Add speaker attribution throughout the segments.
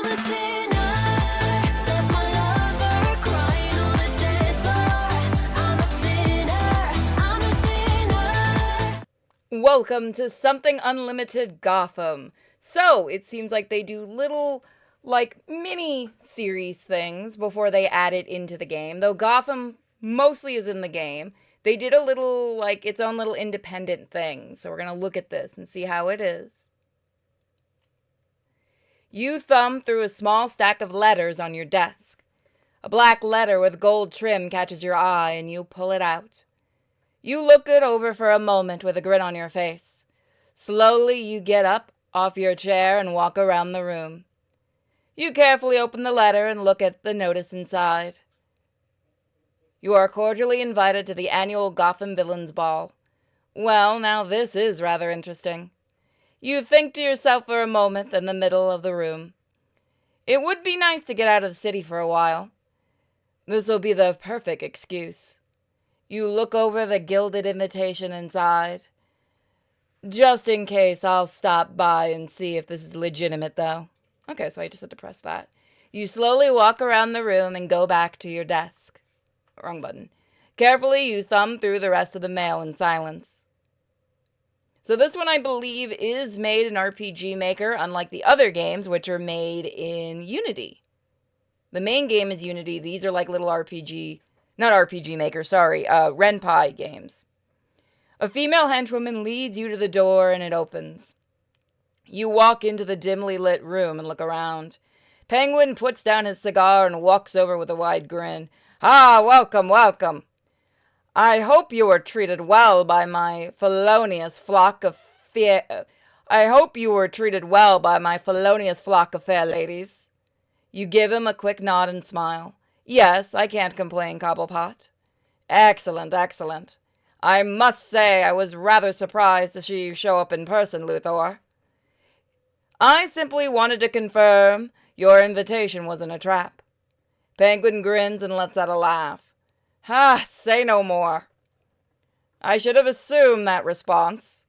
Speaker 1: I'm a sinner, left my lover crying on the dance floor. I'm a sinner, I'm a sinner.
Speaker 2: Welcome to Something Unlimited Gotham. So, it seems like they do little, mini series things before they add it into the game. Though Gotham mostly is in the game, they did a little, its own little independent thing. So, we're going to look at this and see how it is. You thumb through a small stack of letters on your desk. A black letter with gold trim catches your eye and you pull it out. You look it over for a moment with a grin on your face. Slowly you get up off your chair and walk around the room. You carefully open the letter and look at the notice inside. You are cordially invited to the annual Gotham Villains Ball. Well, now this is rather interesting. You think to yourself for a moment in the middle of the room. It would be nice to get out of the city for a while. This will be the perfect excuse. You look over the gilded invitation inside. Just in case, I'll stop by and see if this is legitimate, though. Okay, so I just had to press that. You slowly walk around the room and go back to your desk. Wrong button. Carefully, you thumb through the rest of the mail in silence. So this one, I believe, is made in RPG Maker, unlike the other games, which are made in Unity. The main game is Unity. These are like little not RPG Maker, sorry, Ren'Py games. A female henchwoman leads you to the door and it opens. You walk into the dimly lit room and look around. Penguin puts down his cigar and walks over with a wide grin. Ah, welcome, welcome. I hope you were treated well by my felonious flock of fair ladies. You give him a quick nod and smile. Yes, I can't complain, Cobblepot. Excellent, excellent. I must say I was rather surprised to see you show up in person, Luthor. I simply wanted to confirm your invitation wasn't a trap. Penguin grins and lets out a laugh. Ah, say no more. I should have assumed that response.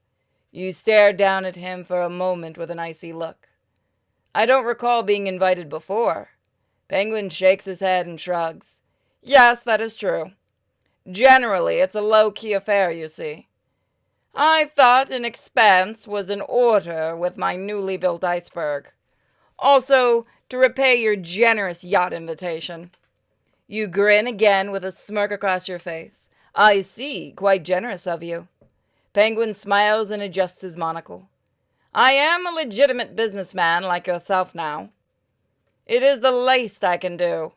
Speaker 2: You stare down at him for a moment with an icy look. I don't recall being invited before. Penguin shakes his head and shrugs. Yes, that is true. Generally, it's a low-key affair, you see. I thought an expense was in order with my newly built iceberg. Also, to repay your generous yacht invitation. You grin again with a smirk across your face. I see, quite generous of you. Penguin smiles and adjusts his monocle. I am a legitimate businessman like yourself now. It is the least I can do.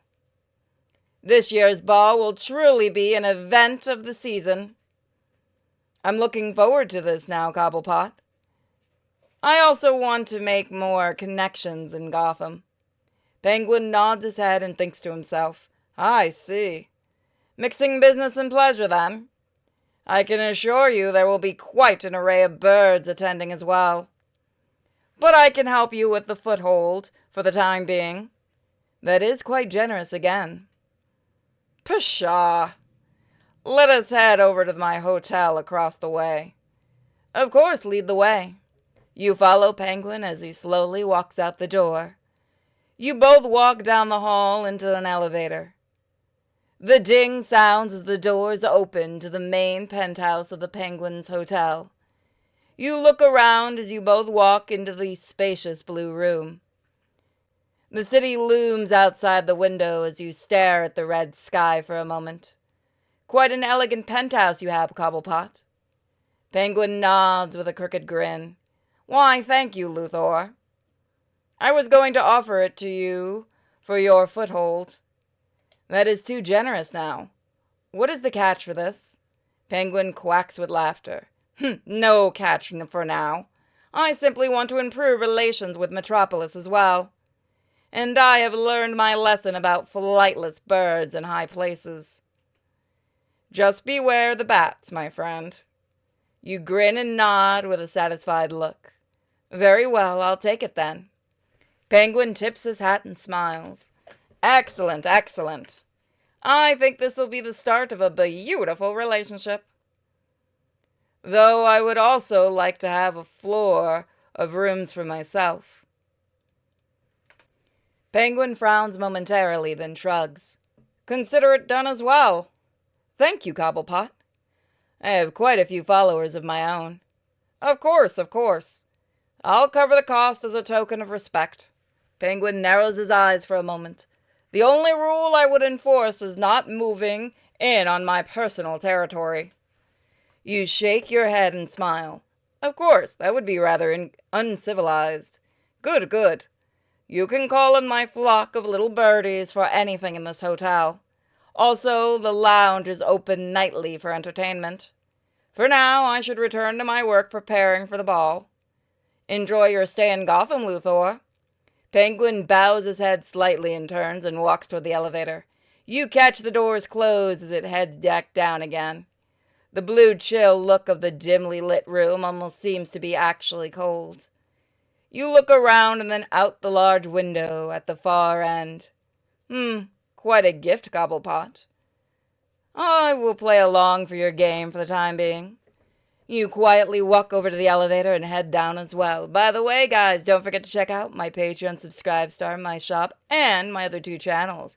Speaker 2: This year's ball will truly be an event of the season. I'm looking forward to this now, Cobblepot. I also want to make more connections in Gotham. Penguin nods his head and thinks to himself. I see. Mixing business and pleasure, then. I can assure you there will be quite an array of birds attending as well. But I can help you with the foothold for the time being. That is quite generous again. Pshaw. Let us head over to my hotel across the way. Of course, lead the way. You follow Penguin as he slowly walks out the door. You both walk down the hall into an elevator. The ding sounds as the doors open to the main penthouse of the Penguin's hotel. You look around as you both walk into the spacious blue room. The city looms outside the window as you stare at the red sky for a moment. Quite an elegant penthouse you have, Cobblepot. Penguin nods with a crooked grin. Why, thank you, Luthor. I was going to offer it to you for your foothold. That is too generous now. What is the catch for this? Penguin quacks with laughter. No catch for now. I simply want to improve relations with Metropolis as well. And I have learned my lesson about flightless birds in high places. Just beware the bats, my friend. You grin and nod with a satisfied look. Very well, I'll take it then. Penguin tips his hat and smiles. Excellent, excellent. I think this will be the start of a beautiful relationship. Though I would also like to have a floor of rooms for myself. Penguin frowns momentarily, then shrugs. Consider it done as well. Thank you, Cobblepot. I have quite a few followers of my own. Of course, of course. I'll cover the cost as a token of respect. Penguin narrows his eyes for a moment. The only rule I would enforce is not moving in on my personal territory. You shake your head and smile. Of course, that would be rather uncivilized. Good, good. You can call in my flock of little birdies for anything in this hotel. Also, the lounge is open nightly for entertainment. For now, I should return to my work preparing for the ball. Enjoy your stay in Gotham, Luthor. Penguin bows his head slightly and turns and walks toward the elevator. You catch the doors close as it heads back down again. The blue chill look of the dimly lit room almost seems to be actually cold. You look around and then out the large window at the far end. Quite a gift, Cobblepot. I will play along for your game for the time being. You quietly walk over to the elevator and head down as well. By the way, guys, don't forget to check out my Patreon Subscribe Star, my shop, and my other two channels,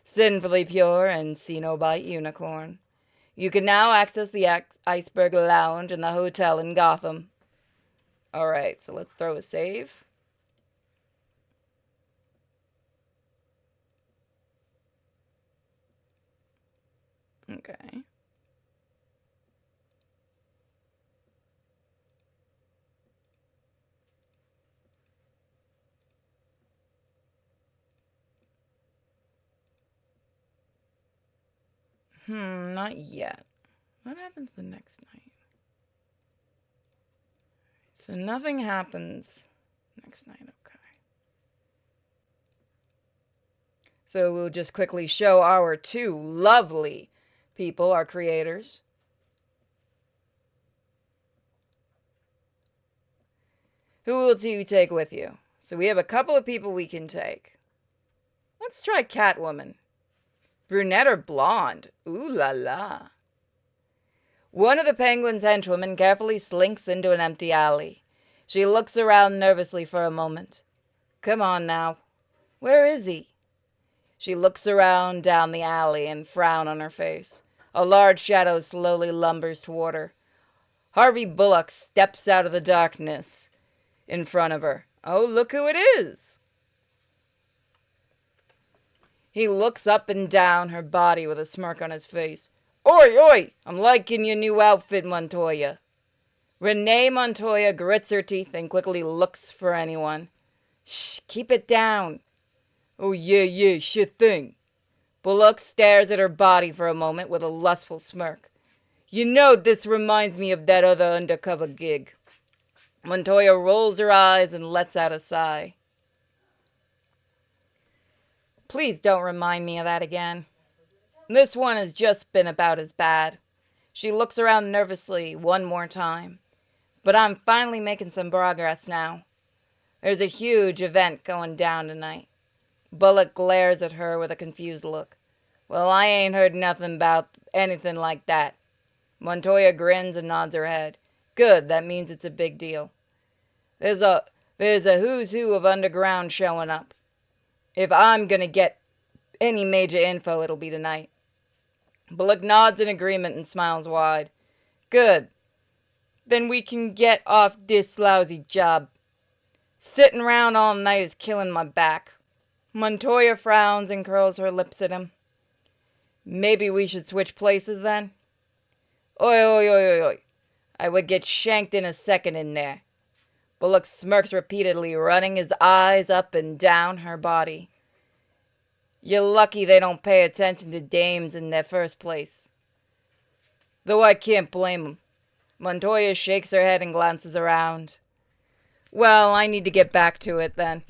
Speaker 2: Sinfully Pure and Cenobite Unicorn. You can now access the Iceberg Lounge in the hotel in Gotham. Alright, so let's throw a save. Okay. Not yet. What happens the next night? So nothing happens next night, okay. So we'll just quickly show our two lovely people, our creators. Who will you take with you? So we have a couple of people we can take. Let's try Catwoman. Brunette or blonde? Ooh la la. One of the Penguin's henchwomen carefully slinks into an empty alley. She looks around nervously for a moment. Come on now. Where is he? She looks around down the alley and frown on her face. A large shadow slowly lumbers toward her. Harvey Bullock steps out of the darkness in front of her. Oh, look who it is! He looks up and down her body with a smirk on his face. Oi, oi! I'm liking your new outfit, Montoya. Renee Montoya grits her teeth and quickly looks for anyone. Shh, keep it down. Oh, yeah, sure thing. Bullock stares at her body for a moment with a lustful smirk. You know, this reminds me of that other undercover gig. Montoya rolls her eyes and lets out a sigh. Please don't remind me of that again. This one has just been about as bad. She looks around nervously one more time. But I'm finally making some progress now. There's a huge event going down tonight. Bullock glares at her with a confused look. Well, I ain't heard nothing about anything like that. Montoya grins and nods her head. Good, that means it's a big deal. There's a who's who of underground showing up. If I'm gonna get any major info, it'll be tonight. Bullock nods in agreement and smiles wide. Good. Then we can get off this lousy job. Sitting around all night is killing my back. Montoya frowns and curls her lips at him. Maybe we should switch places then? Oi, oi, oi, oi, oi. I would get shanked in a second in there. Bullock smirks repeatedly, running his eyes up and down her body. You're lucky they don't pay attention to dames in their first place. Though I can't blame 'em. Montoya shakes her head and glances around. Well, I need to get back to it then.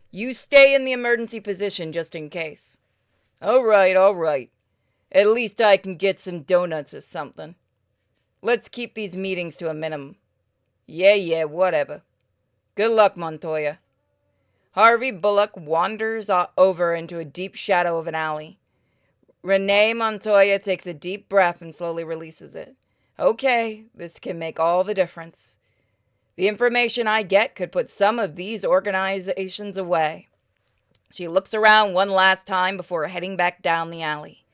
Speaker 2: You stay in the emergency position just in case. All right. At least I can get some donuts or something. Let's keep these meetings to a minimum. Yeah, whatever. Good luck, Montoya. Harvey Bullock wanders over into a deep shadow of an alley. Renee Montoya takes a deep breath and slowly releases it. Okay, this can make all the difference. The information I get could put some of these organizations away. She looks around one last time before heading back down the alley.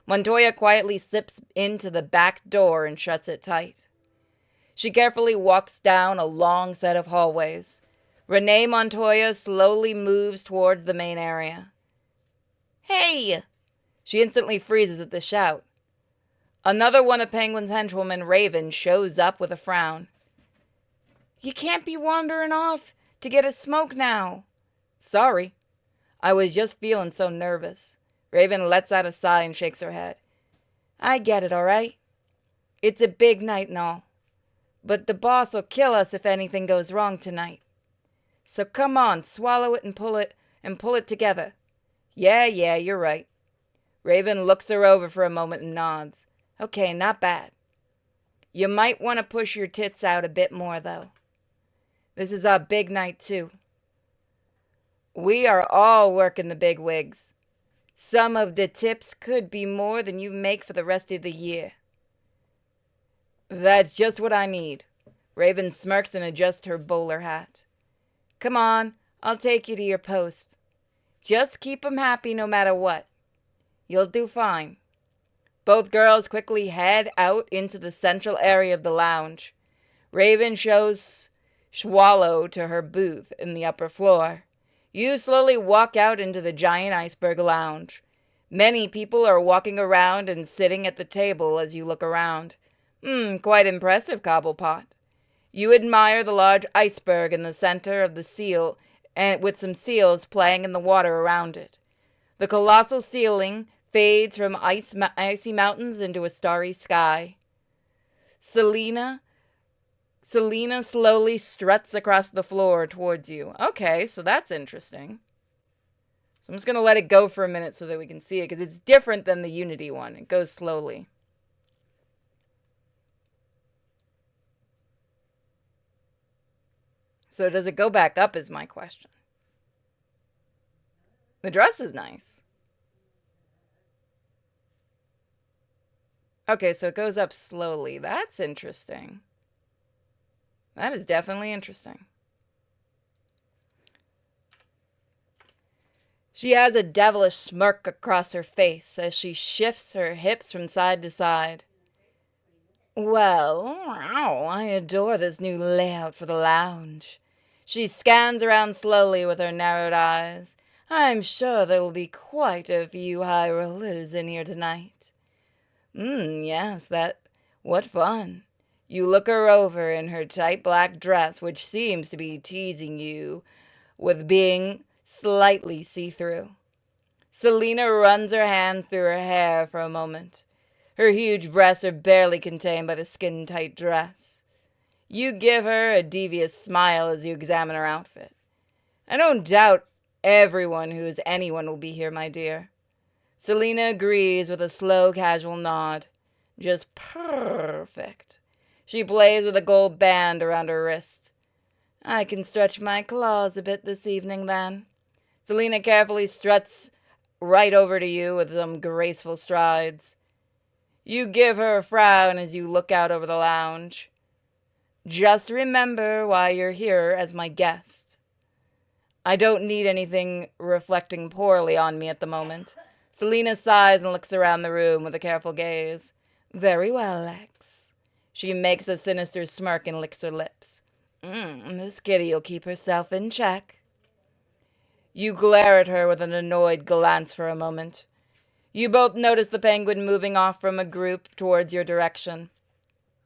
Speaker 2: Montoya quietly slips into the back door and shuts it tight. She carefully walks down a long set of hallways. Renee Montoya slowly moves towards the main area. "Hey!" She instantly freezes at the shout. Another one of Penguin's henchwomen, Raven, shows up with a frown. "You can't be wandering off to get a smoke now." "Sorry. I was just feeling so nervous." Raven lets out a sigh and shakes her head. "I get it, all right? It's a big night and all. But the boss'll kill us if anything goes wrong tonight. So come on, swallow it and pull it together." Yeah, you're right." Raven looks her over for a moment and nods. "Okay, not bad. You might want to push your tits out a bit more, though. This is our big night, too. We are all working the big wigs. Some of the tips could be more than you make for the rest of the year." "That's just what I need." Raven smirks and adjusts her bowler hat. "Come on, I'll take you to your post. Just keep 'em happy no matter what. You'll do fine." Both girls quickly head out into the central area of the lounge. Raven shows Swallow to her booth in the upper floor. You slowly walk out into the giant iceberg lounge. Many people are walking around and sitting at the table as you look around. Quite impressive, Cobblepot. You admire the large iceberg in the center of the seal, and with some seals playing in the water around it. The colossal ceiling fades from icy mountains into a starry sky. Selena slowly struts across the floor towards you. Okay, so that's interesting. So I'm just going to let it go for a minute so that we can see it, because it's different than the Unity one. It goes slowly. So does it go back up is my question. The dress is nice. Okay, so it goes up slowly. That's interesting. That is definitely interesting. She has a devilish smirk across her face as she shifts her hips from side to side. "Well, I adore this new layout for the lounge." She scans around slowly with her narrowed eyes. "I'm sure there will be quite a few high rollers in here tonight." Yes, what fun." You look her over in her tight black dress, which seems to be teasing you with being slightly see-through. Selena runs her hand through her hair for a moment. Her huge breasts are barely contained by the skin-tight dress. You give her a devious smile as you examine her outfit. "I don't doubt everyone who is anyone will be here, my dear." Selena agrees with a slow, casual nod. "Just perfect." She plays with a gold band around her wrist. "I can stretch my claws a bit this evening, then." Selena carefully struts right over to you with some graceful strides. You give her a frown as you look out over the lounge. "Just remember why you're here as my guest." "I don't need anything reflecting poorly on me at the moment." Selena sighs and looks around the room with a careful gaze. "Very well, Lex." She makes a sinister smirk and licks her lips. This kitty'll keep herself in check." You glare at her with an annoyed glance for a moment. You both notice the penguin moving off from a group towards your direction.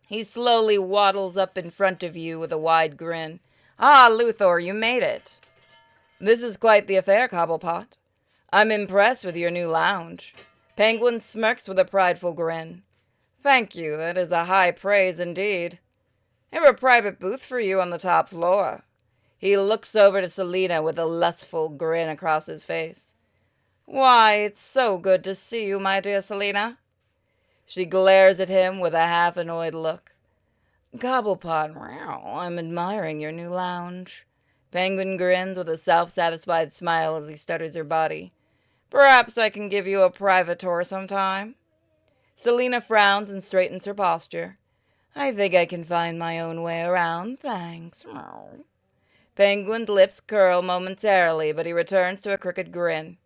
Speaker 2: He slowly waddles up in front of you with a wide grin. "Ah, Luthor, you made it." "This is quite the affair, Cobblepot. I'm impressed with your new lounge." Penguin smirks with a prideful grin. "Thank you, that is a high praise indeed. I have a private booth for you on the top floor." He looks over to Selena with a lustful grin across his face. "Why, it's so good to see you, my dear Selena." She glares at him with a half-annoyed look. "Cobblepot, I'm admiring your new lounge." Penguin grins with a self-satisfied smile as he studies her body. "Perhaps I can give you a private tour sometime." Selena frowns and straightens her posture. "I think I can find my own way around, thanks." Penguin's lips curl momentarily, but he returns to a crooked grin.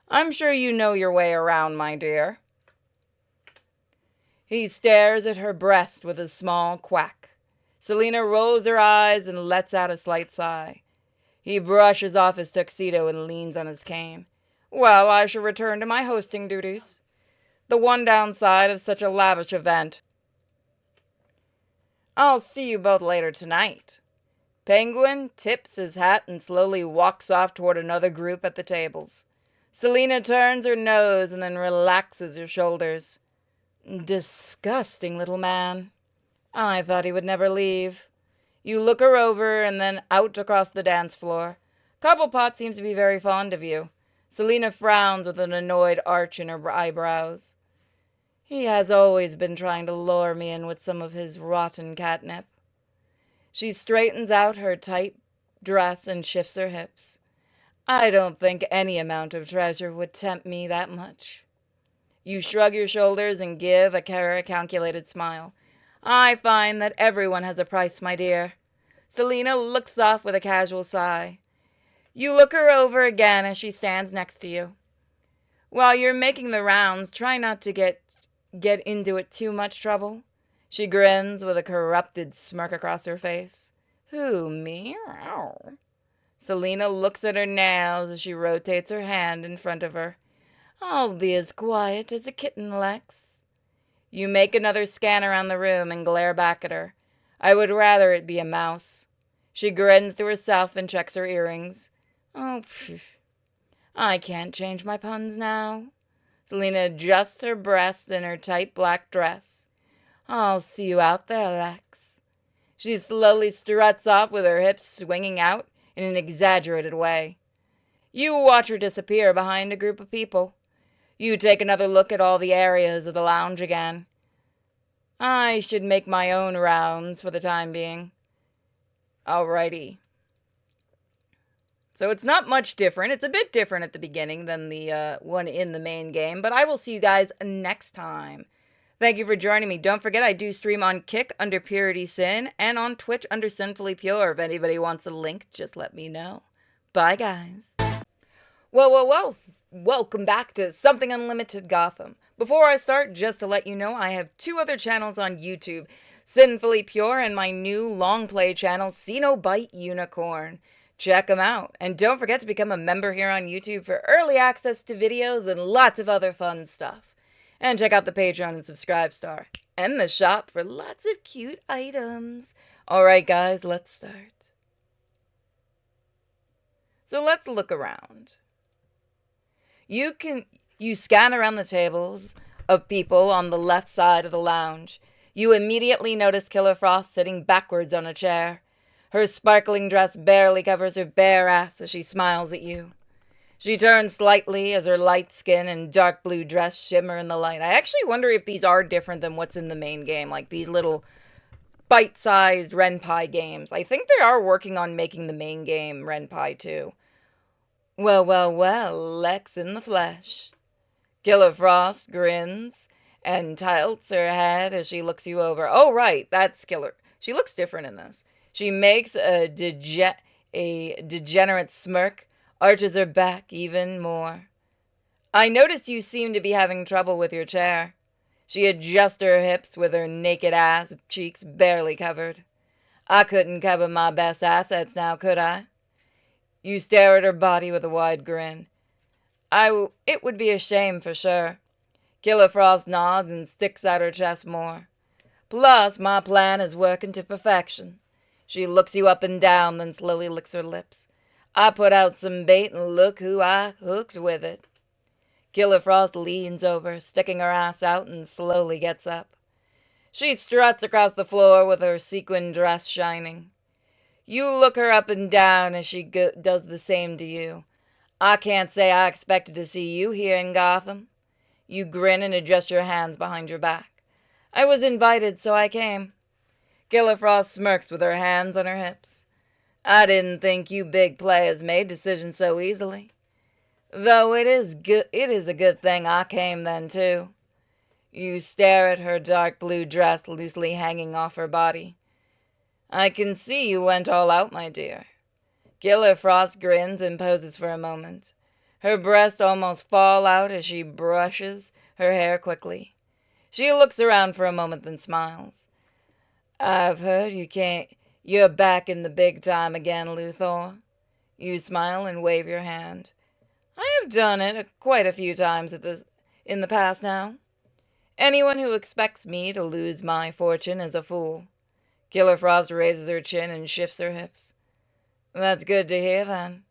Speaker 2: I'm sure you know your way around, my dear. He stares at her breast with a small quack. Selina rolls her eyes and lets out a slight sigh. He brushes off his tuxedo and leans on his cane. Well, I shall return to my hosting duties. The one downside of such a lavish event. I'll see you both later tonight. Penguin tips his hat and slowly walks off toward another group at the tables. Selina turns her nose and then relaxes her shoulders. Disgusting little man. I thought he would never leave. You look her over and then out across the dance floor. Cobblepot seems to be very fond of you. Selina frowns with an annoyed arch in her eyebrows. He has always been trying to lure me in with some of his rotten catnip. She straightens out her tight dress and shifts her hips. I don't think any amount of treasure would tempt me that much. You shrug your shoulders and give a calculated smile. I find that everyone has a price, my dear. Selina looks off with a casual sigh. You look her over again as she stands next to you. While you're making the rounds, try not to get into it too much trouble. She grins with a corrupted smirk across her face. Who, me? Ow. Selina looks at her nails as she rotates her hand in front of her. I'll be as quiet as a kitten, Lex. You make another scan around the room and glare back at her. I would rather it be a mouse. She grins to herself and checks her earrings. Oh, phew. I can't change my puns now. Selina adjusts her breasts in her tight black dress. I'll see you out there, Lex. She slowly struts off with her hips swinging out in an exaggerated way. You watch her disappear behind a group of people. You take another look at all the areas of the lounge again. I should make my own rounds for the time being. Alrighty. So it's not much different. It's a bit different at the beginning than the one in the main game, but I will see you guys next time. Thank you for joining me. Don't forget I do stream on Kick under Purity Sin and on Twitch under Sinfully Pure. If anybody wants a link, just let me know. Bye, guys. Whoa. Welcome back to Something Unlimited Gotham. Before I start, just to let you know, I have 2 other channels on YouTube. Sinfully Pure and my new long play channel, Cenobite Unicorn. Check them out. And don't forget to become a member here on YouTube for early access to videos and lots of other fun stuff. And check out the Patreon and Subscribe Star. And the shop for lots of cute items. Alright guys, let's start. So let's look around. You scan around the tables of people on the left side of the lounge. You immediately notice Killer Frost sitting backwards on a chair. Her sparkling dress barely covers her bare ass as she smiles at you. She turns slightly as her light skin and dark blue dress shimmer in the light. I actually wonder if these are different than what's in the main game, like these little bite-sized Ren'Py games. I think they are working on making the main game Ren'Py too. Well, Lex in the flesh. Killer Frost grins and tilts her head as she looks you over. Oh, right, that's Killer. She looks different in this. She makes a degenerate smirk, arches her back even more. I noticed you seem to be having trouble with your chair. She adjusts her hips with her naked ass cheeks barely covered. I couldn't cover my best assets now, could I? You stare at her body with a wide grin. It would be a shame for sure. Killer Frost nods and sticks out her chest more. Plus, my plan is working to perfection. She looks you up and down, then slowly licks her lips. I put out some bait and look who I hooked with it. Killer Frost leans over, sticking her ass out, and slowly gets up. She struts across the floor with her sequin dress shining. You look her up and down as she does the same to you. I can't say I expected to see you here in Gotham. You grin and adjust your hands behind your back. I was invited, so I came. Killer Frost smirks with her hands on her hips. I didn't think you big players made decisions so easily. Though it is a good thing I came then, too. You stare at her dark blue dress loosely hanging off her body. I can see you went all out, my dear. Killer Frost grins and poses for a moment. Her breasts almost fall out as she brushes her hair quickly. She looks around for a moment, then smiles. I've heard you're back in the big time again, Luthor. You smile and wave your hand. I have done it quite a few times in the past now. Anyone who expects me to lose my fortune is a fool. Killer Frost raises her chin and shifts her hips. That's good to hear, then.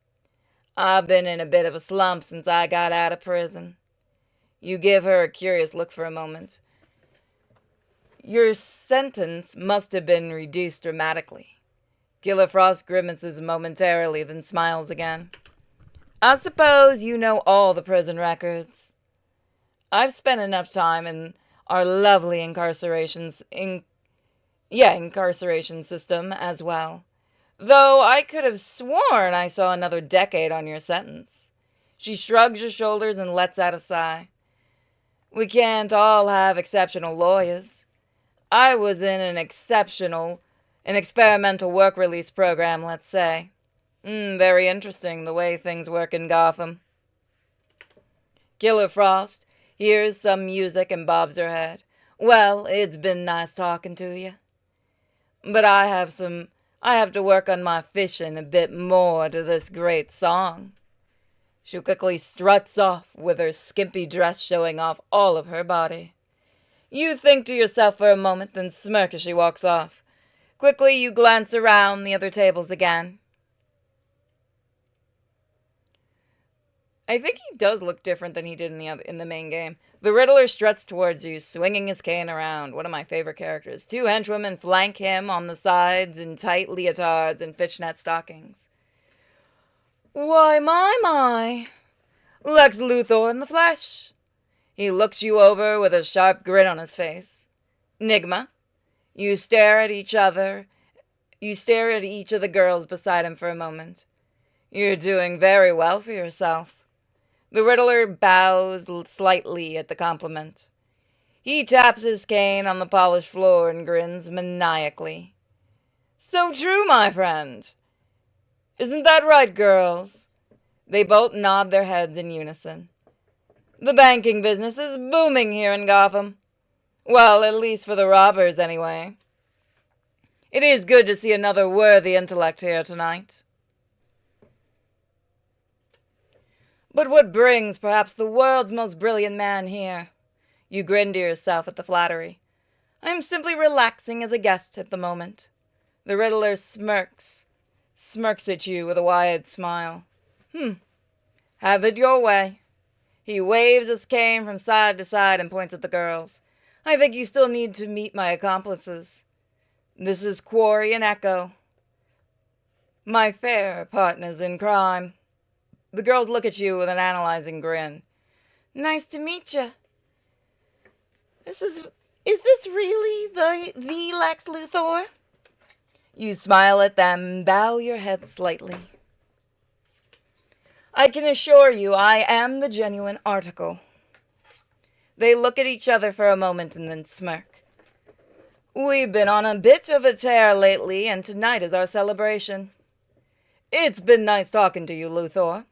Speaker 2: I've been in a bit of a slump since I got out of prison. You give her a curious look for a moment. Your sentence must have been reduced dramatically. Killer Frost grimaces momentarily, then smiles again. I suppose you know all the prison records. I've spent enough time in our lovely incarceration system as well. Though I could have sworn I saw another decade on your sentence. She shrugs her shoulders and lets out a sigh. We can't all have exceptional lawyers. I was in an experimental work release program, let's say. Very interesting the way things work in Gotham. Killer Frost hears some music and bobs her head. Well, it's been nice talking to you. But I have to work on my fishing a bit more to this great song. She quickly struts off with her skimpy dress showing off all of her body. You think to yourself for a moment, then smirk as she walks off. Quickly you glance around the other tables again. I think he does look different than he did in the main game. The Riddler struts towards you, swinging his cane around. One of my favorite characters. Two henchwomen flank him on the sides in tight leotards and fishnet stockings. Why, my. Lex Luthor in the flesh. He looks you over with a sharp grin on his face. Nigma, you stare at each of the girls beside him for a moment. You're doing very well for yourself. The Riddler bows slightly at the compliment. He taps his cane on the polished floor and grins maniacally. So true, my friend. Isn't that right, girls? They both nod their heads in unison. The banking business is booming here in Gotham. Well, at least for the robbers, anyway. It is good to see another worthy intellect here tonight. But what brings perhaps the world's most brilliant man here? You grin to yourself at the flattery. I am simply relaxing as a guest at the moment. The Riddler smirks at you with a wide smile. Have it your way. He waves his cane from side to side and points at the girls. I think you still need to meet my accomplices. This is Quarry and Echo, my fair partners in crime. The girls look at you with an analyzing grin. Nice to meet you. Is this really the Lex Luthor? You smile at them and bow your head slightly. I can assure you I am the genuine article. They look at each other for a moment and then smirk. We've been on a bit of a tear lately, and tonight is our celebration. It's been nice talking to you, Luthor.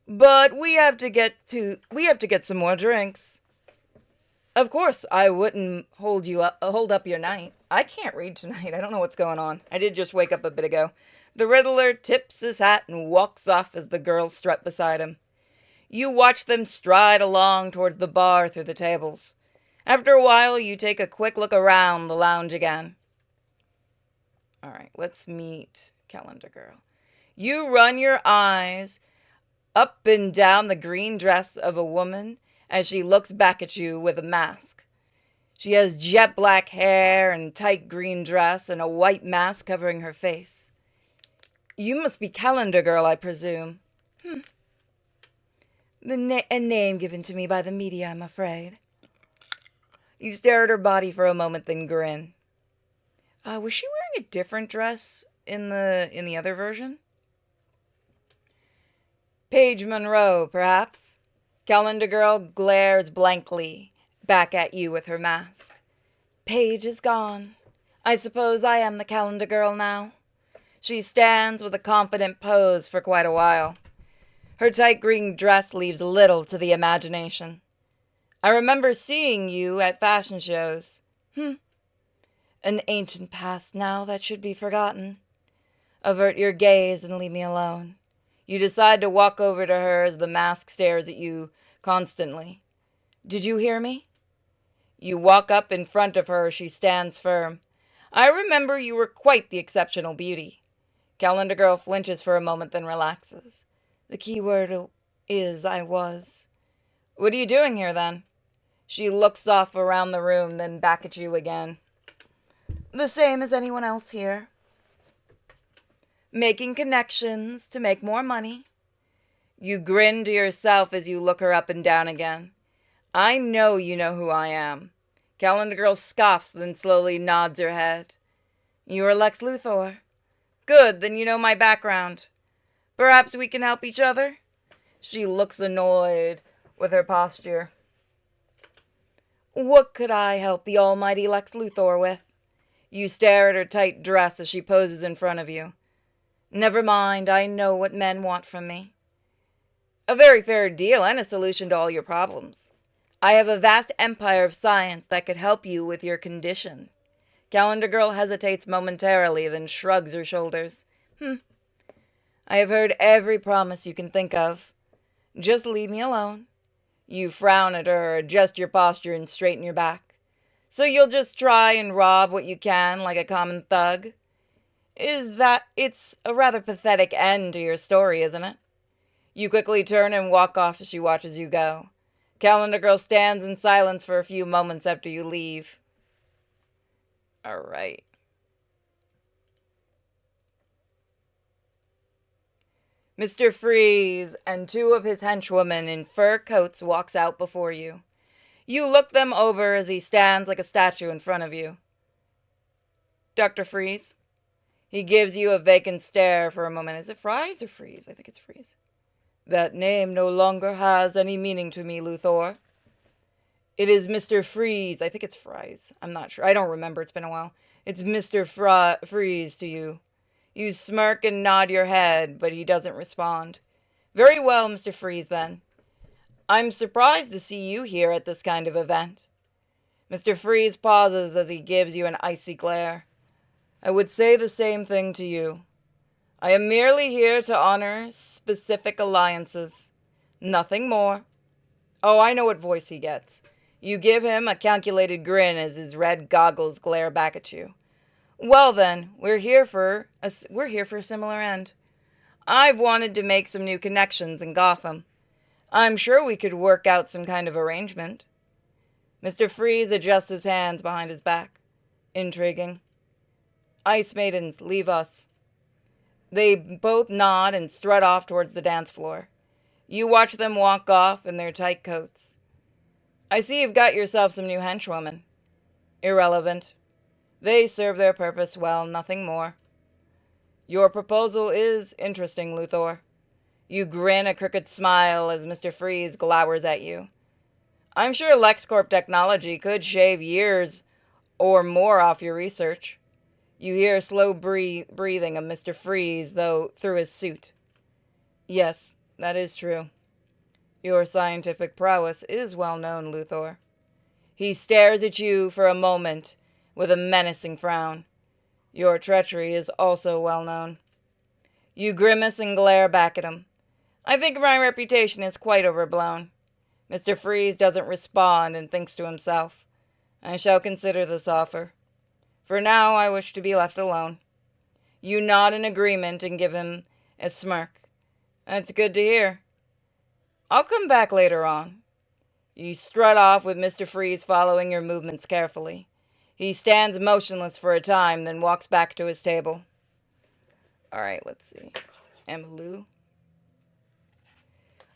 Speaker 2: But we have to get some more drinks. Of course, I wouldn't hold up your night. I can't read tonight. I don't know what's going on. I did just wake up a bit ago. The Riddler tips his hat and walks off as the girls strut beside him. You watch them stride along towards the bar through the tables. After a while, you take a quick look around the lounge again. All right, let's meet Calendar Girl. You run your eyes up and down the green dress of a woman as she looks back at you with a mask. She has jet black hair and tight green dress and a white mask covering her face. You must be Calendar Girl, I presume. A name given to me by the media, I'm afraid. You stare at her body for a moment, then grin. Was she wearing a different dress in the other version? Paige Monroe, perhaps? Calendar Girl glares blankly back at you with her mask. Paige is gone. I suppose I am the calendar girl now. She stands with a confident pose for quite a while. Her tight green dress leaves little to the imagination. I remember seeing you at fashion shows. An ancient past now that should be forgotten. Avert your gaze and leave me alone. You decide to walk over to her as the mask stares at you constantly. Did you hear me? You walk up in front of her. She stands firm. I remember you were quite the exceptional beauty. Calendar girl flinches for a moment, then relaxes. The key word is I was. What are you doing here, then? She looks off around the room, then back at you again. The same as anyone else here. Making connections to make more money. You grin to yourself as you look her up and down again. I know you know who I am. Calendar girl scoffs, then slowly nods her head. You are Lex Luthor. Good, then you know my background. Perhaps we can help each other? She looks annoyed with her posture. What could I help the almighty Lex Luthor with? You stare at her tight dress as she poses in front of you. Never mind, I know what men want from me. A very fair deal and a solution to all your problems. I have a vast empire of science that could help you with your condition. Calendar girl hesitates momentarily, then shrugs her shoulders. I have heard every promise you can think of. Just leave me alone. You frown at her, adjust your posture, and straighten your back. So you'll just try and rob what you can like a common thug? It's a rather pathetic end to your story, isn't it? You quickly turn and walk off as she watches you go. Calendar girl stands in silence for a few moments after you leave. All right. Mr. Freeze and two of his henchwomen in fur coats walks out before you. You look them over as he stands like a statue in front of you. Dr. Freeze? He gives you a vacant stare for a moment. Is it Fries or Freeze? I think it's Freeze. That name no longer has any meaning to me, Luthor. It is Mr. Freeze. I think it's Fries. I'm not sure. I don't remember. It's been a while. It's Mr. Freeze to you. You smirk and nod your head, but he doesn't respond. Very well, Mr. Freeze, then. I'm surprised to see you here at this kind of event. Mr. Freeze pauses as he gives you an icy glare. I would say the same thing to you. I am merely here to honor specific alliances. Nothing more. Oh, I know what voice he gets. You give him a calculated grin as his red goggles glare back at you. Well then, we're here for a similar end. I've wanted to make some new connections in Gotham. I'm sure we could work out some kind of arrangement. Mr. Freeze adjusts his hands behind his back. Intriguing. Ice Maidens, leave us. They both nod and strut off towards the dance floor. You watch them walk off in their tight coats. I see you've got yourself some new henchwomen. Irrelevant. They serve their purpose well, nothing more. Your proposal is interesting, Luthor. You grin a crooked smile as Mr. Freeze glowers at you. I'm sure LexCorp technology could shave years or more off your research. You hear slow breathing of Mr. Freeze, though, through his suit. Yes, that is true. Your scientific prowess is well known, Luthor. He stares at you for a moment with a menacing frown. Your treachery is also well known. You grimace and glare back at him. I think my reputation is quite overblown. Mr. Freeze doesn't respond and thinks to himself. I shall consider this offer. For now, I wish to be left alone. You nod in agreement and give him a smirk. That's good to hear. I'll come back later on. You strut off with Mr. Freeze following your movements carefully. He stands motionless for a time, then walks back to his table. All right, let's see. Emmylou.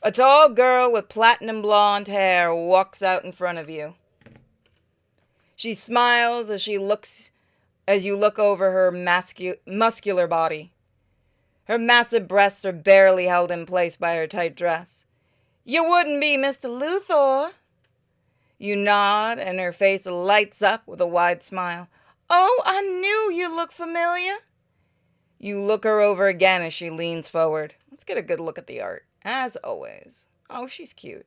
Speaker 2: A tall girl with platinum blonde hair walks out in front of you. She smiles as you look over her muscular body. Her massive breasts are barely held in place by her tight dress. You wouldn't be Mr. Luthor. You nod, and her face lights up with a wide smile. Oh, I knew you looked familiar. You look her over again as she leans forward. Let's get a good look at the art, as always. Oh, she's cute.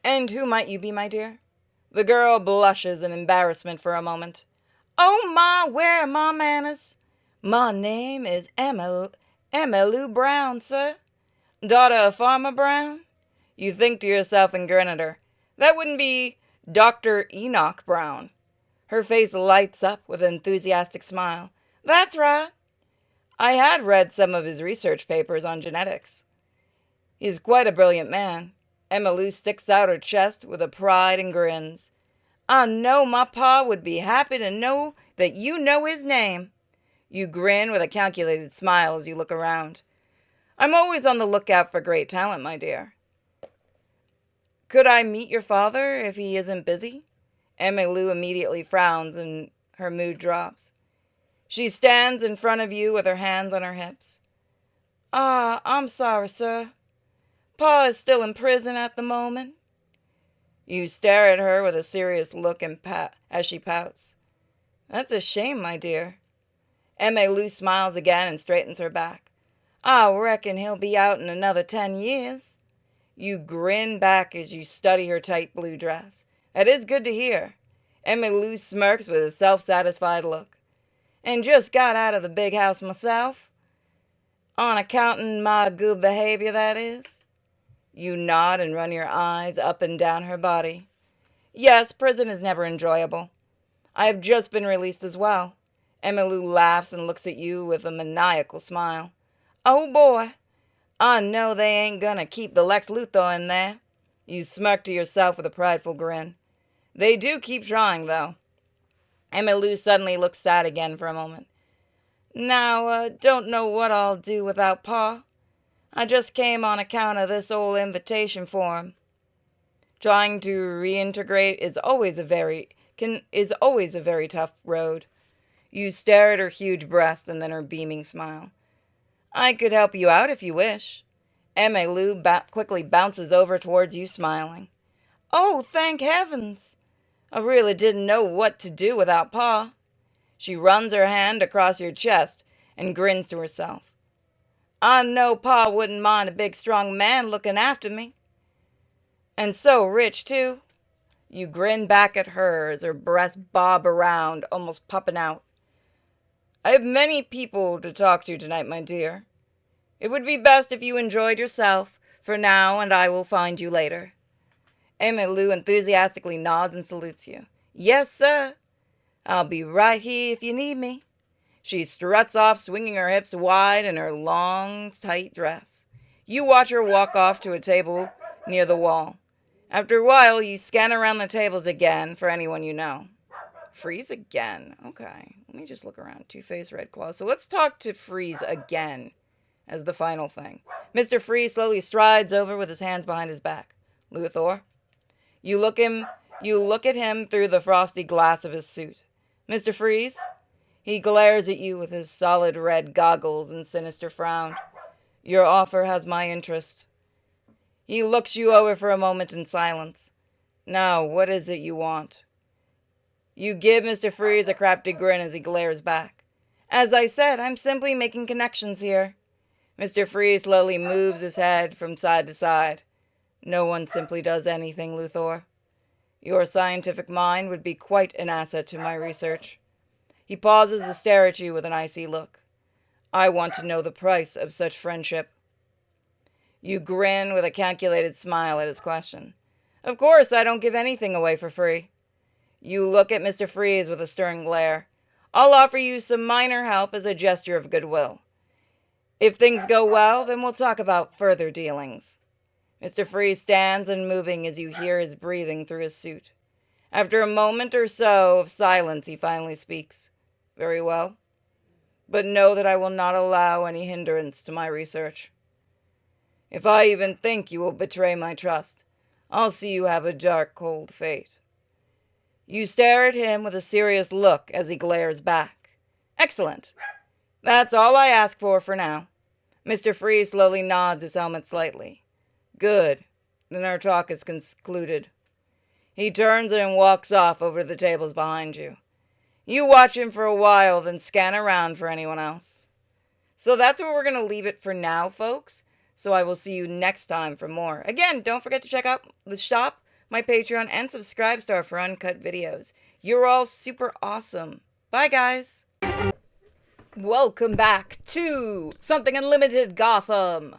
Speaker 2: And who might you be, my dear? The girl blushes in embarrassment for a moment. Oh, ma, where are my manners? My name is Emmylou Brown, sir. Daughter of Farmer Brown? You think to yourself and grin at her. That wouldn't be Dr. Enoch Brown. Her face lights up with an enthusiastic smile. That's right. I had read some of his research papers on genetics. He's quite a brilliant man. Emmylou sticks out her chest with a pride and grins. I know my pa would be happy to know that you know his name. You grin with a calculated smile as you look around. I'm always on the lookout for great talent, my dear. Could I meet your father if he isn't busy? Emmylou immediately frowns and her mood drops. She stands in front of you with her hands on her hips. Ah, I'm sorry, sir. Pa is still in prison at the moment. You stare at her with a serious look as she pouts. That's a shame, my dear. Emmylou smiles again and straightens her back. I reckon he'll be out in another 10 years. You grin back as you study her tight blue dress. That is good to hear. Emmylou smirks with a self-satisfied look. And just got out of the big house myself. On accounting my good behavior, that is. You nod and run your eyes up and down her body. Yes, prison is never enjoyable. I have just been released as well. Emmylou laughs and looks at you with a maniacal smile. Oh boy, I know they ain't gonna keep the Lex Luthor in there. You smirk to yourself with a prideful grin. They do keep trying, though. Emmylou suddenly looks sad again for a moment. Now, don't know what I'll do without Pa. I just came on account of this old invitation form. Trying to reintegrate is always a very tough road. You stare at her huge breast and then her beaming smile. I could help you out if you wish. Emmylou quickly bounces over towards you, smiling. Oh, thank heavens! I really didn't know what to do without Pa. She runs her hand across your chest and grins to herself. I know Pa wouldn't mind a big strong man looking after me. And so rich, too. You grin back at her as her breasts bob around, almost popping out. I have many people to talk to tonight, my dear. It would be best if you enjoyed yourself for now, and I will find you later. Emmylou enthusiastically nods and salutes you. Yes, sir. I'll be right here if you need me. She struts off, swinging her hips wide in her long, tight dress. You watch her walk off to a table near the wall. After a while, you scan around the tables again for anyone you know. Freeze again. Okay, let me just look around. Two-Face, Red Claw. So let's talk to Freeze again as the final thing. Mr. Freeze slowly strides over with his hands behind his back. Luthor. You look at him through the frosty glass of his suit. Mr. Freeze? He glares at you with his solid red goggles and sinister frown. Your offer has my interest. He looks you over for a moment in silence. Now, what is it you want? You give Mr. Freeze a crafty grin as he glares back. As I said, I'm simply making connections here. Mr. Freeze slowly moves his head from side to side. No one simply does anything, Luthor. Your scientific mind would be quite an asset to my research. He pauses to stare at you with an icy look. I want to know the price of such friendship. You grin with a calculated smile at his question. Of course, I don't give anything away for free. You look at Mr. Freeze with a stern glare. I'll offer you some minor help as a gesture of goodwill. If things go well, then we'll talk about further dealings. Mr. Freeze stands unmoving as you hear his breathing through his suit. After a moment or so of silence, he finally speaks. Very well. But know that I will not allow any hindrance to my research. If I even think you will betray my trust, I'll see you have a dark, cold fate. You stare at him with a serious look as he glares back. Excellent. That's all I ask for now. Mr. Freeze slowly nods his helmet slightly. Good. Then our talk is concluded. He turns and walks off over the tables behind you. You watch him for a while, then scan around for anyone else. So that's where we're going to leave it for now, folks. So I will see you next time for more. Again, don't forget to check out the shop, my Patreon, and Subscribestar for uncut videos. You're all super awesome. Bye, guys. Welcome back to Something Unlimited Gotham.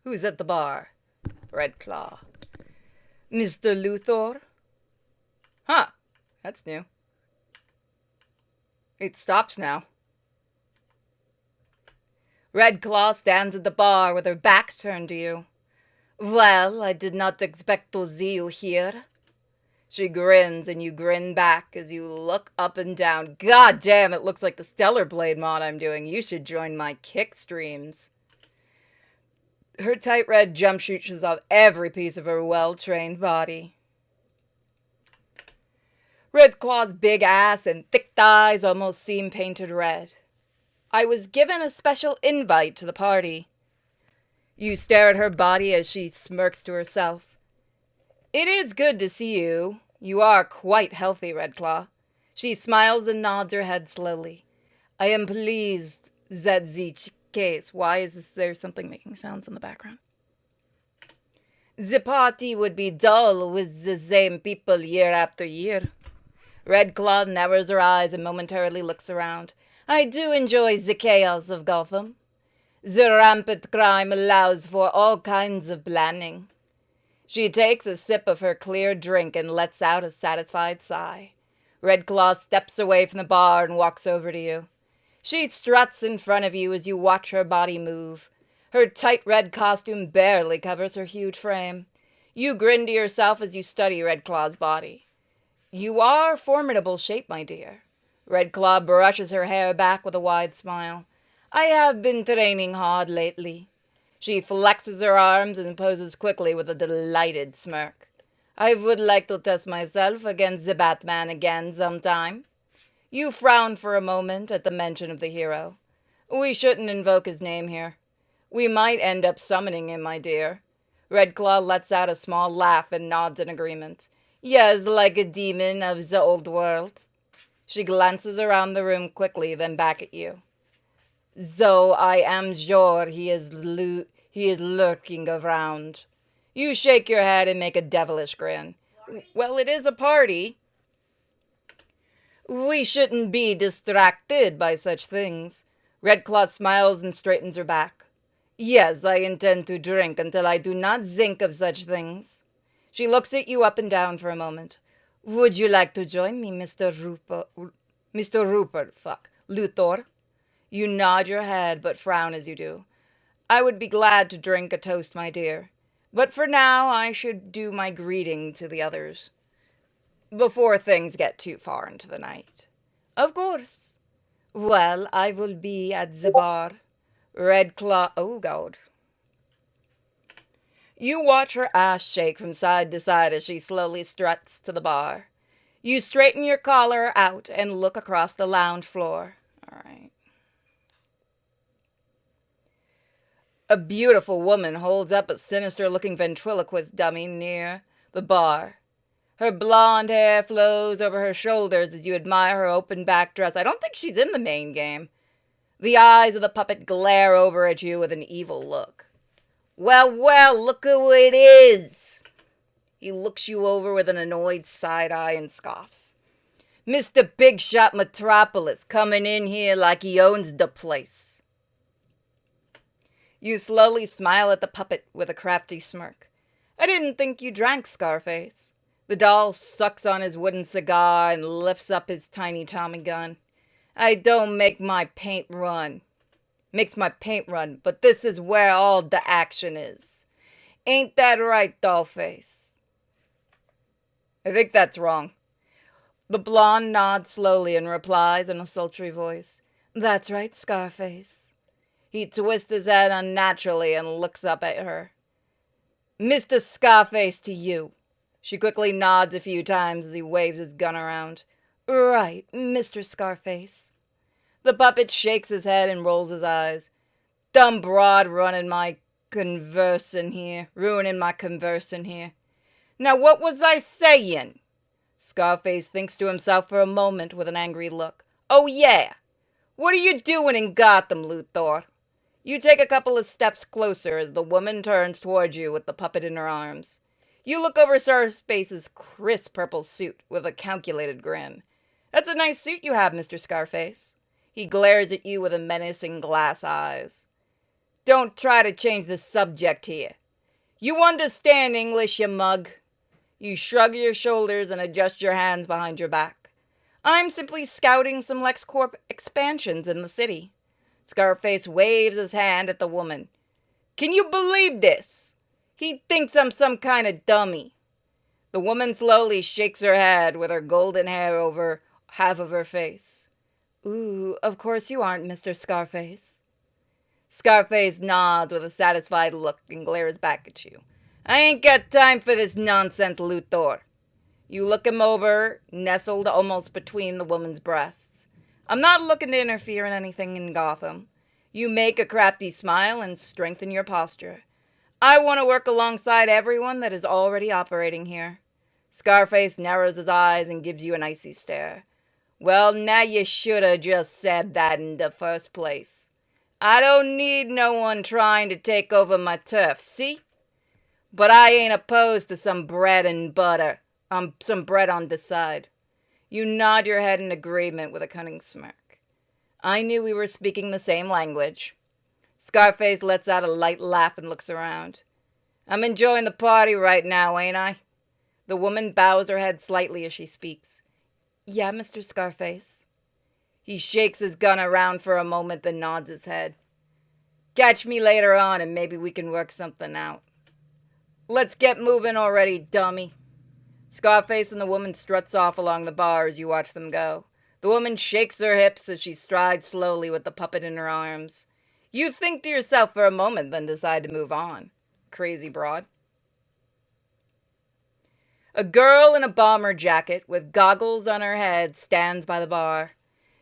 Speaker 2: Who's at the bar? Red Claw. Mr. Luthor? Huh, that's new. It stops now. Red Claw stands at the bar with her back turned to you. Well, I did not expect to see you here. She grins and you grin back as you look up and down. God damn, it looks like the Stellar Blade mod I'm doing. You should join my kick streams. Her tight red jumpsuit shows off every piece of her well-trained body. Red Claw's big ass and thick thighs almost seem painted red. I was given a special invite to the party. You stare at her body as she smirks to herself. It is good to see you. You are quite healthy, Red Claw. She smiles and nods her head slowly. I am pleased that the case. Why is there something making sounds in the background? The party would be dull with the same people year after year. Red Claw narrows her eyes and momentarily looks around. I do enjoy the chaos of Gotham. The rampant crime allows for all kinds of planning. She takes a sip of her clear drink and lets out a satisfied sigh. Red Claw steps away from the bar and walks over to you. She struts in front of you as you watch her body move. Her tight red costume barely covers her huge frame. You grin to yourself as you study Red Claw's body. You are formidable shape, my dear. Red Claw brushes her hair back with a wide smile. I have been training hard lately. She flexes her arms and poses quickly with a delighted smirk. I would like to test myself against the Batman again sometime. You frown for a moment at the mention of the hero. We shouldn't invoke his name here. We might end up summoning him, my dear. Red Claw lets out a small laugh and nods in agreement. Yes, like a demon of the old world. She glances around the room quickly, then back at you. Though I am sure he is lurking around. You shake your head and make a devilish grin. Well, it is a party. We shouldn't be distracted by such things. Red Claw smiles and straightens her back. Yes, I intend to drink until I do not think of such things. She looks at you up and down for a moment. Would you like to join me, Mr. Rupert, Luthor? You nod your head, but frown as you do. I would be glad to drink a toast, my dear. But for now, I should do my greeting to the others. Before things get too far into the night. Of course. Well, I will be at the bar. Red Claw. Oh, God. You watch her ass shake from side to side as she slowly struts to the bar. You straighten your collar out and look across the lounge floor. All right. A beautiful woman holds up a sinister-looking ventriloquist dummy near the bar. Her blonde hair flows over her shoulders as you admire her open-back dress. I don't think she's in the main game. The eyes of the puppet glare over at you with an evil look. Well, well, look who it is. He looks you over with an annoyed side eye and scoffs. Mr. Big Shot Metropolis coming in here like he owns the place. You slowly smile at the puppet with a crafty smirk. I didn't think you drank, Scarface. The doll sucks on his wooden cigar and lifts up his tiny Tommy gun. I don't make my paint run. Makes my paint run, but this is where all the action is. Ain't that right, Dollface? I think that's wrong. The blonde nods slowly and replies in a sultry voice. That's right, Scarface. He twists his head unnaturally and looks up at her. Mr. Scarface to you. She quickly nods a few times as he waves his gun around. Right, Mr. Scarface. The puppet shakes his head and rolls his eyes. Dumb broad ruining my conversing here. Now what was I saying? Scarface thinks to himself for a moment with an angry look. Oh yeah! What are you doing in Gotham, Luthor? You take a couple of steps closer as the woman turns towards you with the puppet in her arms. You look over Scarface's crisp purple suit with a calculated grin. That's a nice suit you have, Mr. Scarface. He glares at you with a menacing glass eyes. Don't try to change the subject here. You understand English, you mug. You shrug your shoulders and adjust your hands behind your back. I'm simply scouting some LexCorp expansions in the city. Scarface waves his hand at the woman. Can you believe this? He thinks I'm some kind of dummy. The woman slowly shakes her head with her golden hair over half of her face. Ooh, of course you aren't, Mr. Scarface. Scarface nods with a satisfied look and glares back at you. I ain't got time for this nonsense, Luthor. You look him over, nestled almost between the woman's breasts. I'm not looking to interfere in anything in Gotham. You make a crafty smile and strengthen your posture. I want to work alongside everyone that is already operating here. Scarface narrows his eyes and gives you an icy stare. Well, now you should have just said that in the first place. I don't need no one trying to take over my turf, see? But I ain't opposed to some bread and butter. Some bread on the side. You nod your head in agreement with a cunning smirk. I knew we were speaking the same language. Scarface lets out a light laugh and looks around. I'm enjoying the party right now, ain't I? The woman bows her head slightly as she speaks. Yeah, Mr. Scarface. He shakes his gun around for a moment, then nods his head. Catch me later on and maybe we can work something out. Let's get moving already, dummy. Scarface and the woman struts off along the bar as you watch them go. The woman shakes her hips as she strides slowly with the puppet in her arms. You think to yourself for a moment, then decide to move on. Crazy broad. A girl in a bomber jacket with goggles on her head stands by the bar.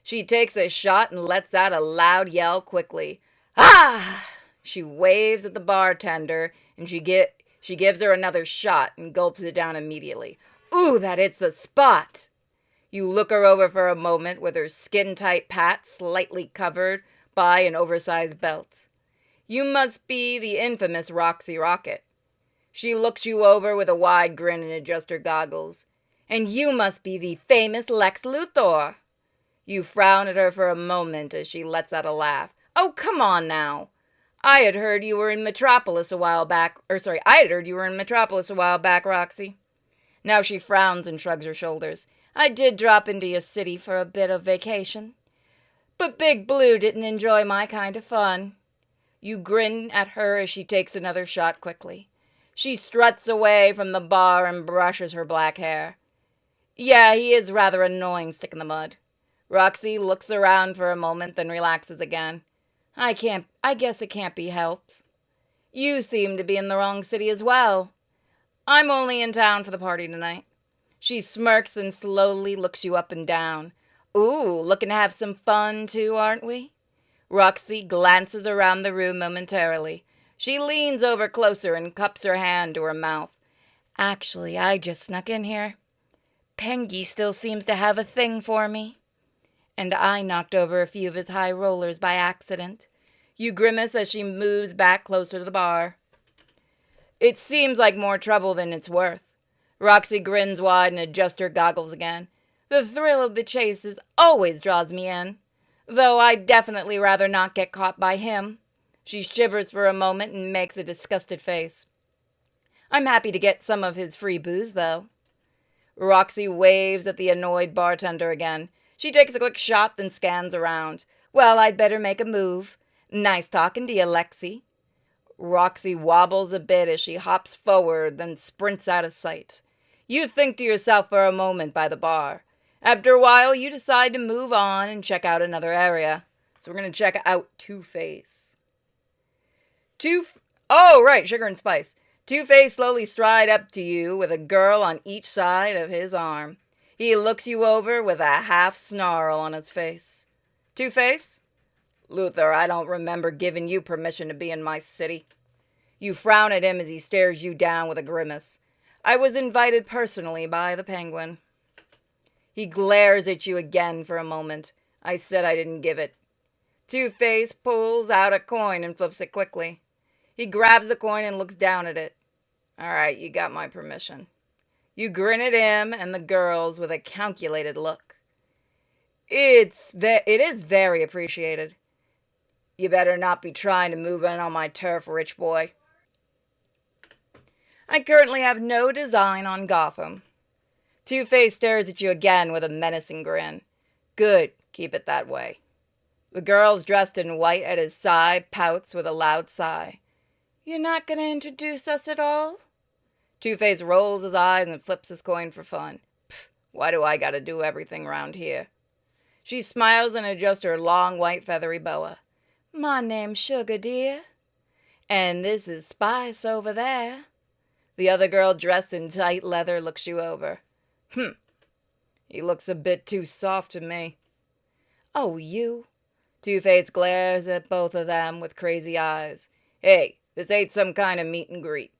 Speaker 2: She takes a shot and lets out a loud yell quickly. Ah! She waves at the bartender and she gives her another shot and gulps it down immediately. Ooh, that hits the spot! You look her over for a moment with her skin-tight pat slightly covered by an oversized belt. You must be the infamous Roxy Rocket. She looks you over with a wide grin and adjusts her goggles. And you must be the famous Lex Luthor. You frown at her for a moment as she lets out a laugh. Oh, come on now. I had heard you were in Metropolis a while back, Roxy. Now she frowns and shrugs her shoulders. I did drop into your city for a bit of vacation. But Big Blue didn't enjoy my kind of fun. You grin at her as she takes another shot quickly. She struts away from the bar and brushes her black hair. Yeah, he is rather annoying, stick in the mud. Roxy looks around for a moment, then relaxes again. I guess it can't be helped. You seem to be in the wrong city as well. I'm only in town for the party tonight. She smirks and slowly looks you up and down. Ooh, looking to have some fun too, aren't we? Roxy glances around the room momentarily. She leans over closer and cups her hand to her mouth. Actually, I just snuck in here. Pengy still seems to have a thing for me. And I knocked over a few of his high rollers by accident. You grimace as she moves back closer to the bar. It seems like more trouble than it's worth. Roxy grins wide and adjusts her goggles again. The thrill of the chase always draws me in. Though I'd definitely rather not get caught by him. She shivers for a moment and makes a disgusted face. I'm happy to get some of his free booze, though. Roxy waves at the annoyed bartender again. She takes a quick shot, then scans around. Well, I'd better make a move. Nice talking to you, Lexi. Roxy wobbles a bit as she hops forward, then sprints out of sight. You think to yourself for a moment by the bar. After a while, you decide to move on and check out another area. So we're going to check out Two-Face. Sugar and Spice. Two-Face slowly stride up to you with a girl on each side of his arm. He looks you over with a half snarl on his face. Two-Face? Luthor, I don't remember giving you permission to be in my city. You frown at him as he stares you down with a grimace. I was invited personally by the penguin. He glares at you again for a moment. I said I didn't give it. Two-Face pulls out a coin and flips it quickly. He grabs the coin and looks down at it. All right, you got my permission. You grin at him and the girls with a calculated look. It is very appreciated. You better not be trying to move in on my turf, rich boy. I currently have no design on Gotham. Two-Face stares at you again with a menacing grin. Good, keep it that way. The girl dressed in white at his side pouts with a loud sigh. You're not gonna introduce us at all? Two-Face rolls his eyes and flips his coin for fun. Pfft, why do I gotta do everything round here? She smiles and adjusts her long white feathery boa. My name's Sugar, dear. And this is Spice over there. The other girl dressed in tight leather looks you over. He looks a bit too soft to me. Oh, you. Two-Face glares at both of them with crazy eyes. Hey, this ain't some kind of meet and greet.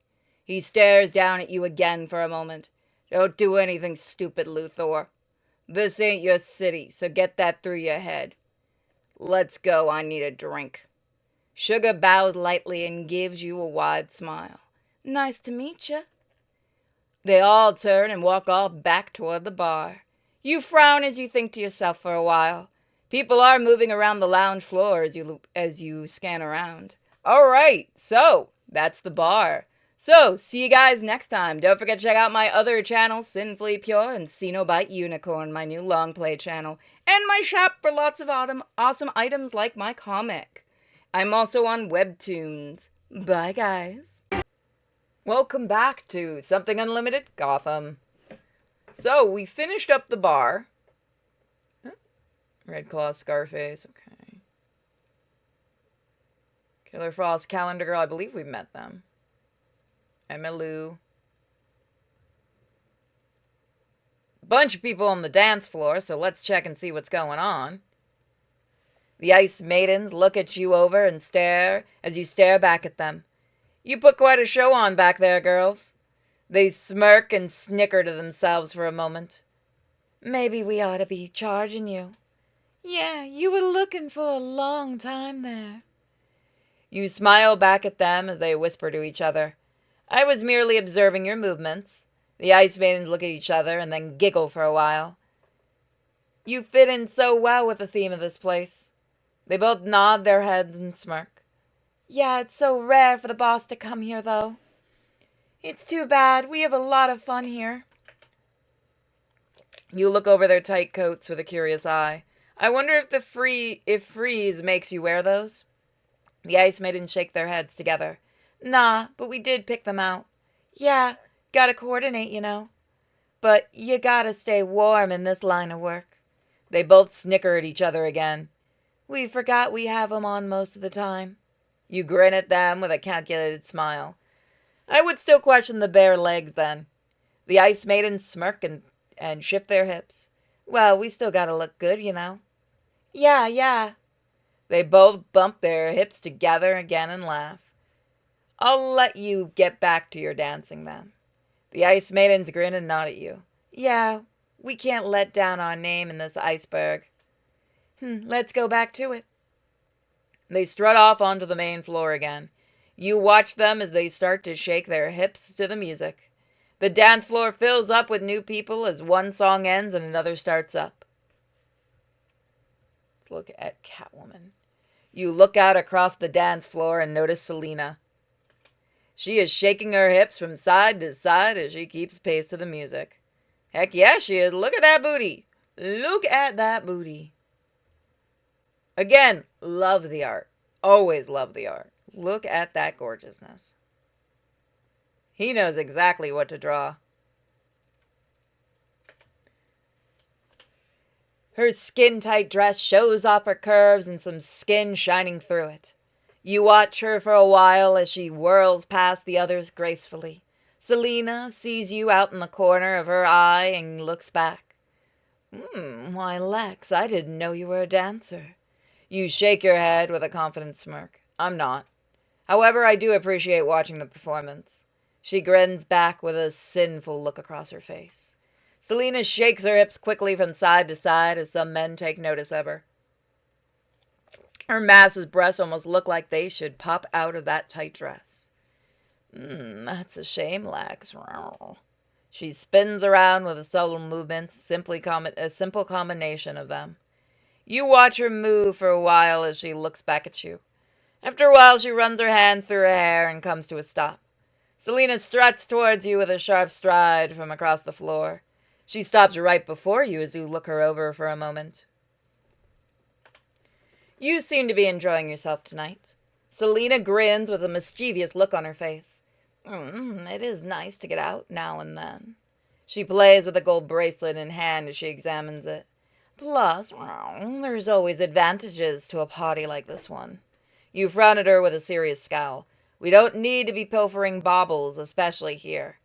Speaker 2: He stares down at you again for a moment. Don't do anything stupid, Luthor. This ain't your city, so get that through your head. Let's go, I need a drink. Sugar bows lightly and gives you a wide smile. Nice to meet you. They all turn and walk off back toward the bar. You frown as you think to yourself for a while. People are moving around the lounge floor as you scan around. All right, so that's the bar. So, see you guys next time. Don't forget to check out my other channels, Sinfully Pure and Cenobite Unicorn, my new long play channel, and my shop for lots of awesome items like my comic. I'm also on Webtoons. Bye, guys. Welcome back to Something Unlimited Gotham. So, we finished up the bar. Red Claw, Scarface, okay. Killer Frost, Calendar Girl, I believe we've met them. Emmylou. Bunch of people on the dance floor, so let's check and see what's going on. The Ice Maidens look at you over and stare as you stare back at them. You put quite a show on back there, girls. They smirk and snicker to themselves for a moment. Maybe we ought to be charging you. Yeah, you were looking for a long time there. You smile back at them as they whisper to each other. I was merely observing your movements. The Ice Maidens look at each other and then giggle for a while. You fit in so well with the theme of this place. They both nod their heads and smirk. Yeah, it's so rare for the boss to come here, though. It's too bad. We have a lot of fun here. You look over their tight coats with a curious eye. I wonder if Freeze makes you wear those? The Ice Maidens shake their heads together. Nah, but we did pick them out. Yeah, gotta coordinate, you know. But you gotta stay warm in this line of work. They both snicker at each other again. We forgot we have 'em on most of the time. You grin at them with a calculated smile. I would still question the bare legs then. The Ice Maidens smirk and shift their hips. Well, we still gotta look good, you know. Yeah. They both bump their hips together again and laugh. I'll let you get back to your dancing then. The Ice Maidens grin and nod at you. Yeah, we can't let down our name in this iceberg. Let's go back to it. They strut off onto the main floor again. You watch them as they start to shake their hips to the music. The dance floor fills up with new people as one song ends and another starts up. Let's look at Catwoman. You look out across the dance floor and notice Selina. She is shaking her hips from side to side as she keeps pace to the music. Heck yeah, she is. Look at that booty. Look at that booty. Again, love the art. Always love the art. Look at that gorgeousness. He knows exactly what to draw. Her skin-tight dress shows off her curves and some skin shining through it. You watch her for a while as she whirls past the others gracefully. Selina sees you out in the corner of her eye and looks back. Why, Lex, I didn't know you were a dancer. You shake your head with a confident smirk. I'm not. However, I do appreciate watching the performance. She grins back with a sinful look across her face. Selena shakes her hips quickly from side to side as some men take notice of her. Her massive breasts almost look like they should pop out of that tight dress. That's a shame, Lex. She spins around with a subtle movement, a simple combination of them. You watch her move for a while as she looks back at you. After a while, she runs her hands through her hair and comes to a stop. Selena struts towards you with a sharp stride from across the floor. She stops right before you as you look her over for a moment. You seem to be enjoying yourself tonight. Selena grins with a mischievous look on her face. It is nice to get out now and then. She plays with a gold bracelet in hand as she examines it. Plus, there's always advantages to a party like this one. You frown at her with a serious scowl. We don't need to be pilfering baubles, especially here.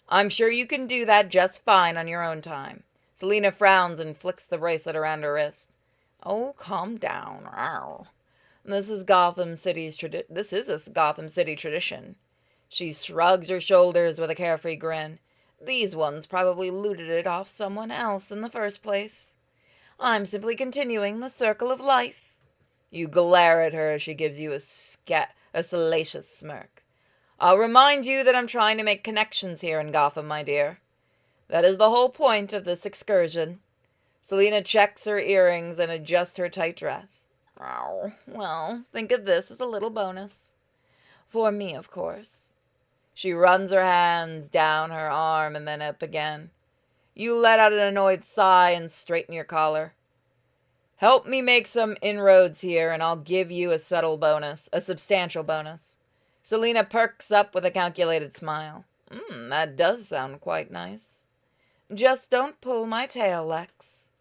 Speaker 2: I'm sure you can do that just fine on your own time. Selena frowns and flicks the bracelet around her wrist. Oh, calm down. This is a Gotham City tradition. She shrugs her shoulders with a carefree grin. These ones probably looted it off someone else in the first place. I'm simply continuing the circle of life. You glare at her as she gives you a salacious smirk. I'll remind you that I'm trying to make connections here in Gotham, my dear. That is the whole point of this excursion. Selena checks her earrings and adjusts her tight dress. Well, think of this as a little bonus. For me, of course. She runs her hands down her arm and then up again. You let out an annoyed sigh and straighten your collar. Help me make some inroads here and I'll give you a substantial bonus. Selena perks up with a calculated smile. That does sound quite nice. Just don't pull my tail, Lex.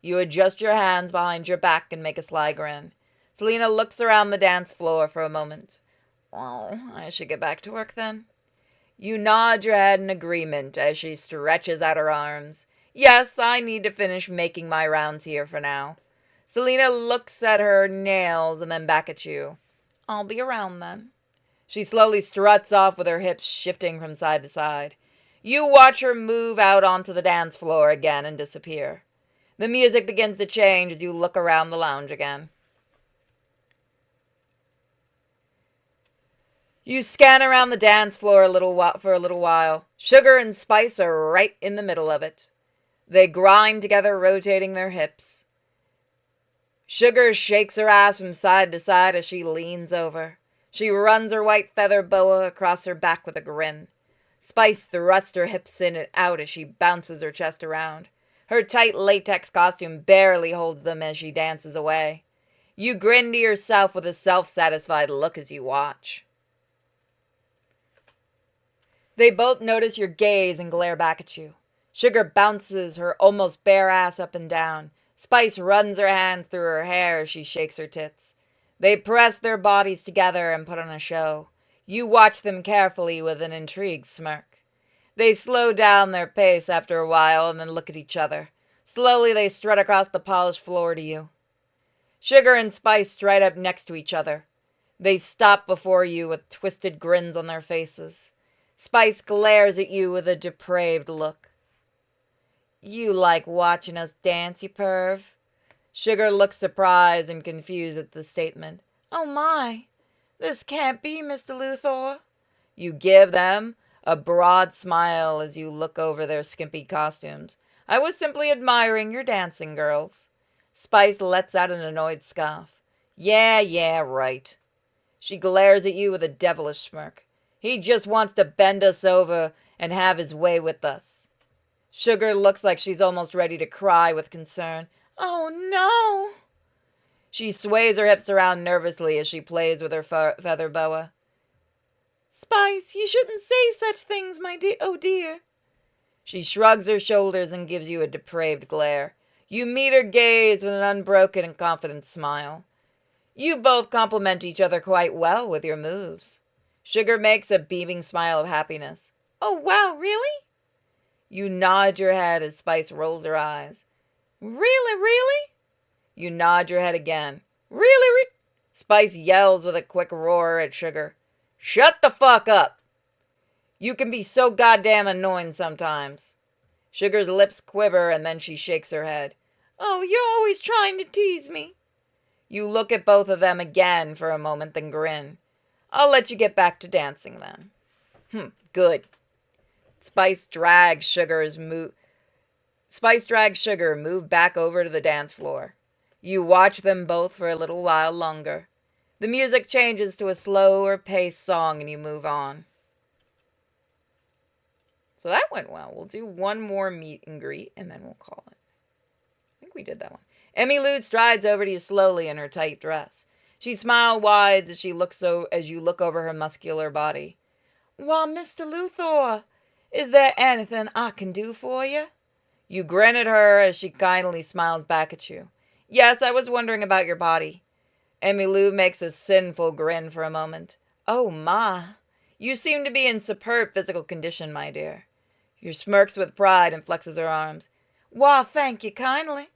Speaker 2: You adjust your hands behind your back and make a sly grin. Selena looks around the dance floor for a moment. I should get back to work then. You nod your head in agreement as she stretches out her arms. Yes, I need to finish making my rounds here for now. Selena looks at her nails and then back at you. I'll be around then. She slowly struts off with her hips shifting from side to side. You watch her move out onto the dance floor again and disappear. The music begins to change as you look around the lounge again. You scan around the dance floor for a little while. Sugar and Spice are right in the middle of it. They grind together, rotating their hips. Sugar shakes her ass from side to side as she leans over. She runs her white feather boa across her back with a grin. Spice thrusts her hips in and out as she bounces her chest around. Her tight latex costume barely holds them as she dances away. You grin to yourself with a self-satisfied look as you watch. They both notice your gaze and glare back at you. Sugar bounces her almost bare ass up and down. Spice runs her hands through her hair as she shakes her tits. They press their bodies together and put on a show. You watch them carefully with an intrigued smirk. They slow down their pace after a while and then look at each other. Slowly they strut across the polished floor to you. Sugar and Spice stride up next to each other. They stop before you with twisted grins on their faces. Spice glares at you with a depraved look. You like watching us dance, you perv? Sugar looks surprised and confused at the statement. Oh my, this can't be, Mr. Luthor. You give them a broad smile as you look over their skimpy costumes. I was simply admiring your dancing, girls. Spice lets out an annoyed scoff. Yeah, right. She glares at you with a devilish smirk. He just wants to bend us over and have his way with us. Sugar looks like she's almost ready to cry with concern. Oh no! She sways her hips around nervously as she plays with her feather boa. Spice, you shouldn't say such things, my dear. Oh dear. She shrugs her shoulders and gives you a depraved glare. You meet her gaze with an unbroken and confident smile. You both compliment each other quite well with your moves. Sugar makes a beaming smile of happiness. Oh wow, really? You nod your head as Spice rolls her eyes. Really? You nod your head again. Really? Spice yells with a quick roar at Sugar. Shut the fuck up! You can be so goddamn annoying sometimes. Sugar's lips quiver and then she shakes her head. Oh, you're always trying to tease me. You look at both of them again for a moment, then grin. I'll let you get back to dancing then. Good. Spice drags Sugar move back over to the dance floor. You watch them both for a little while longer. The music changes to a slower paced song and you move on. So that went well. We'll do one more meet and greet and then we'll call it. I think we did that one. Emmylou strides over to you slowly in her tight dress. She smiles wide as you look over her muscular body. Why, Mr. Luthor, is there anything I can do for you? You grin at her as she kindly smiles back at you. Yes, I was wondering about your body. Emmylou makes a sinful grin for a moment. Oh my, you seem to be in superb physical condition, my dear. She smirks with pride and flexes her arms. Why, thank you kindly.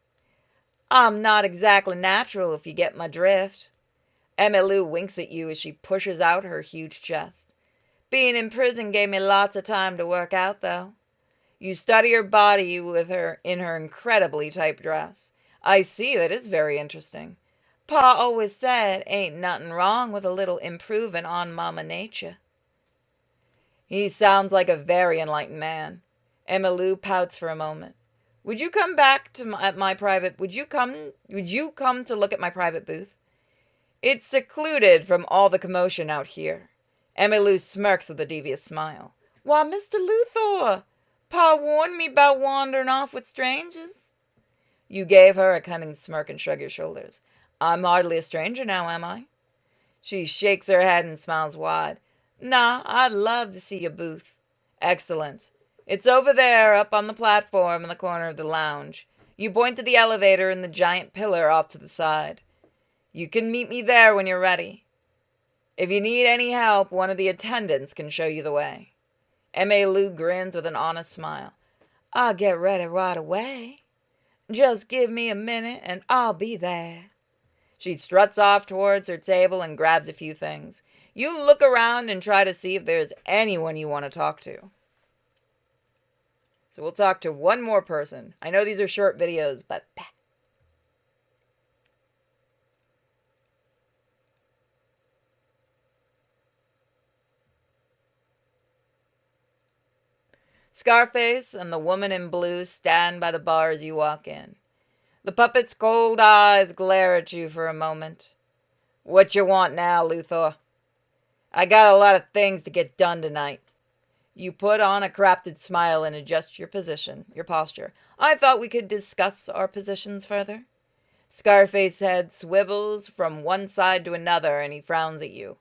Speaker 2: I'm not exactly natural, if you get my drift. Emmylou winks at you as she pushes out her huge chest. Being in prison gave me lots of time to work out, though. You study her body with her in her incredibly tight dress. I see, that is very interesting. Pa always said ain't nothing wrong with a little improving on Mama Nature. He sounds like a very enlightened man. Emmylou pouts for a moment. Would you come to look at my private booth? It's secluded from all the commotion out here. Emmylou smirks with a devious smile. Why, Mr. Luthor, Pa warned me about wandering off with strangers. You gave her a cunning smirk and shrug your shoulders. I'm hardly a stranger now, am I? She shakes her head and smiles wide. Nah, I'd love to see your booth. Excellent. It's over there, up on the platform in the corner of the lounge. You point to the elevator and the giant pillar off to the side. You can meet me there when you're ready. If you need any help, one of the attendants can show you the way. Emmylou grins with an honest smile. I'll get ready right away. Just give me a minute and I'll be there. She struts off towards her table and grabs a few things. You look around and try to see if there's anyone you want to talk to. So we'll talk to one more person. I know these are short videos, but... Scarface and the woman in blue stand by the bar as you walk in. The puppet's cold eyes glare at you for a moment. What you want now, Luthor? I got a lot of things to get done tonight. You put on a crafted smile and adjust your posture. I thought we could discuss our positions further. Scarface's head swivels from one side to another and he frowns at you.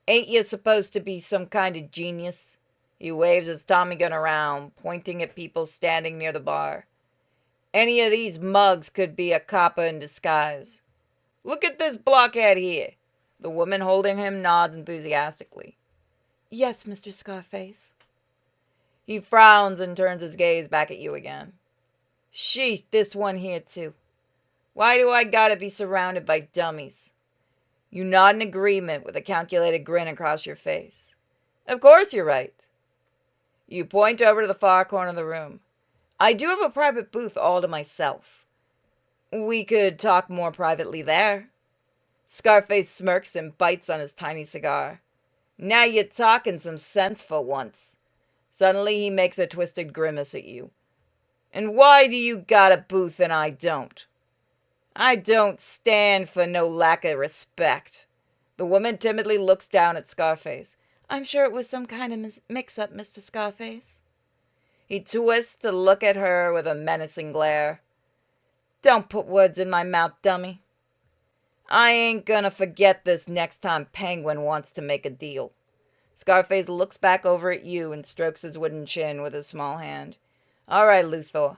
Speaker 2: Ain't you supposed to be some kind of genius? He waves his Tommy gun around, pointing at people standing near the bar. Any of these mugs could be a copper in disguise. Look at this blockhead here. The woman holding him nods enthusiastically. Yes, Mr. Scarface. He frowns and turns his gaze back at you again. Sheesh, this one here too. Why do I gotta be surrounded by dummies? You nod in agreement with a calculated grin across your face. Of course you're right. You point over to the far corner of the room. I do have a private booth all to myself. We could talk more privately there. Scarface smirks and bites on his tiny cigar. Now you're talking some sense for once. Suddenly he makes a twisted grimace at you. And why do you got a booth and I don't? I don't stand for no lack of respect. The woman timidly looks down at Scarface. I'm sure it was some kind of mix-up, Mr. Scarface. He twists to look at her with a menacing glare. Don't put words in my mouth, dummy. I ain't gonna forget this next time Penguin wants to make a deal. Scarface looks back over at you and strokes his wooden chin with his small hand. All right, Luthor.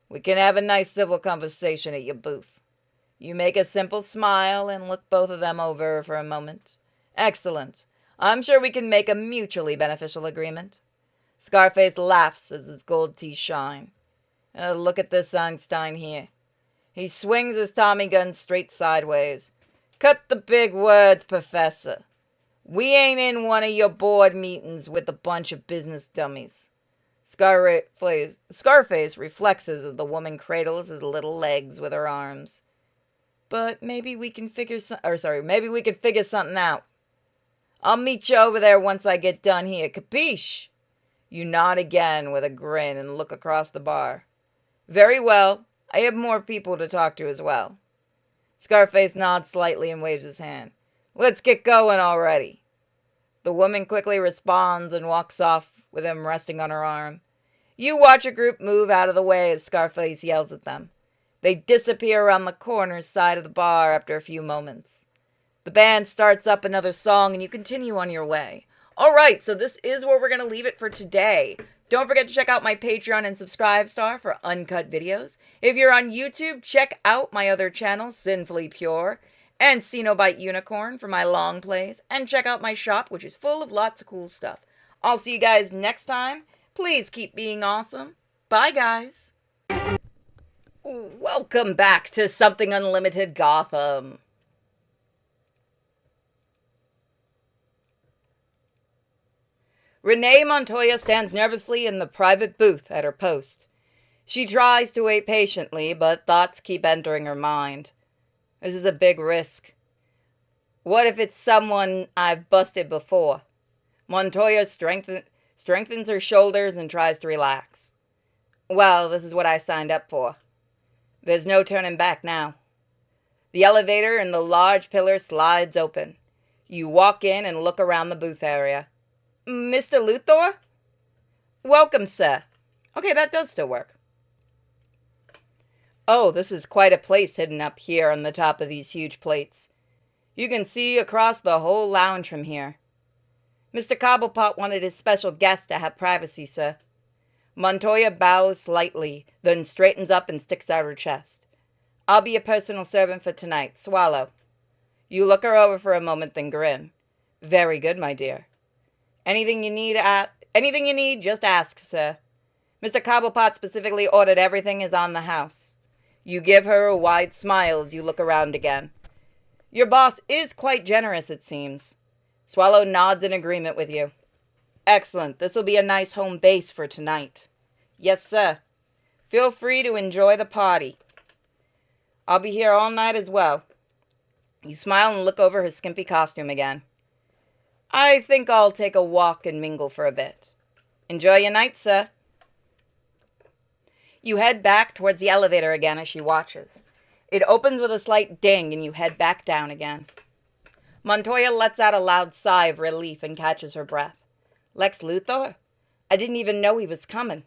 Speaker 2: We can have a nice civil conversation at your booth. You make a simple smile and look both of them over for a moment. Excellent. I'm sure we can make a mutually beneficial agreement. Scarface laughs as his gold teeth shine. Look at this Einstein here. He swings his Tommy gun straight sideways. Cut the big words, Professor. We ain't in one of your board meetings with a bunch of business dummies. Scarface reflexes as the woman cradles his little legs with her arms. But maybe we can figure something out. I'll meet you over there once I get done here, capiche? You nod again with a grin and look across the bar. Very well. I have more people to talk to as well. Scarface nods slightly and waves his hand. Let's get going already. The woman quickly responds and walks off with him resting on her arm. You watch a group move out of the way as Scarface yells at them. They disappear around the corner side of the bar after a few moments. The band starts up another song and you continue on your way. Alright, so this is where we're going to leave it for today. Don't forget to check out my Patreon and Subscribe Star for uncut videos. If you're on YouTube, check out my other channels, Sinfully Pure and Cenobite Unicorn for my long plays. And check out my shop, which is full of lots of cool stuff. I'll see you guys next time. Please keep being awesome. Bye, guys. Welcome back to Something Unlimited Gotham. Renee Montoya stands nervously in the private booth at her post. She tries to wait patiently, but thoughts keep entering her mind. This is a big risk. What if it's someone I've busted before? Montoya strengthens her shoulders and tries to relax. Well, this is what I signed up for. There's no turning back now. The elevator in the large pillar slides open. You walk in and look around the booth area. Mr. Luthor? Welcome, sir. Okay, that does still work. Oh, this is quite a place hidden up here on the top of these huge plates. You can see across the whole lounge from here. Mr. Cobblepot wanted his special guest to have privacy, sir. Montoya bows slightly, then straightens up and sticks out her chest. I'll be a personal servant for tonight. Swallow. You look her over for a moment, then grin. Very good, my dear. Anything you need, just ask, sir. Mr. Cobblepot specifically ordered everything is on the house. You give her a wide smile as you look around again. Your boss is quite generous, it seems. Swallow nods in agreement with you. Excellent. This will be a nice home base for tonight. Yes, sir. Feel free to enjoy the party. I'll be here all night as well. You smile and look over her skimpy costume again. I think I'll take a walk and mingle for a bit. Enjoy your night, sir. You head back towards the elevator again as she watches. It opens with a slight ding and you head back down again. Montoya lets out a loud sigh of relief and catches her breath. Lex Luthor? I didn't even know he was coming.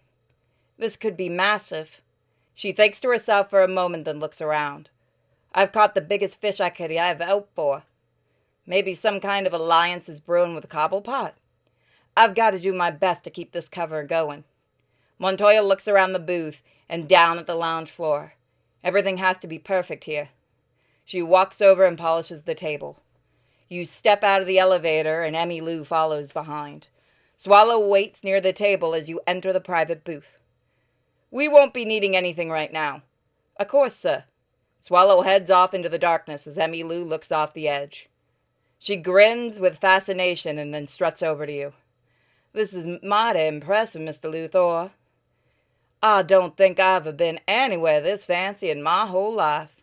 Speaker 2: This could be massive. She thinks to herself for a moment then looks around. I've caught the biggest fish I could have out for. Maybe some kind of alliance is brewing with Cobblepot. I've got to do my best to keep this cover going. Montoya looks around the booth and down at the lounge floor. Everything has to be perfect here. She walks over and polishes the table. You step out of the elevator and Emmy Lou follows behind. Swallow waits near the table as you enter the private booth. We won't be needing anything right now. Of course, sir. Swallow heads off into the darkness as Emmy Lou looks off the edge. She grins with fascination and then struts over to you. This is mighty impressive, Mr. Luthor. I don't think I've ever been anywhere this fancy in my whole life.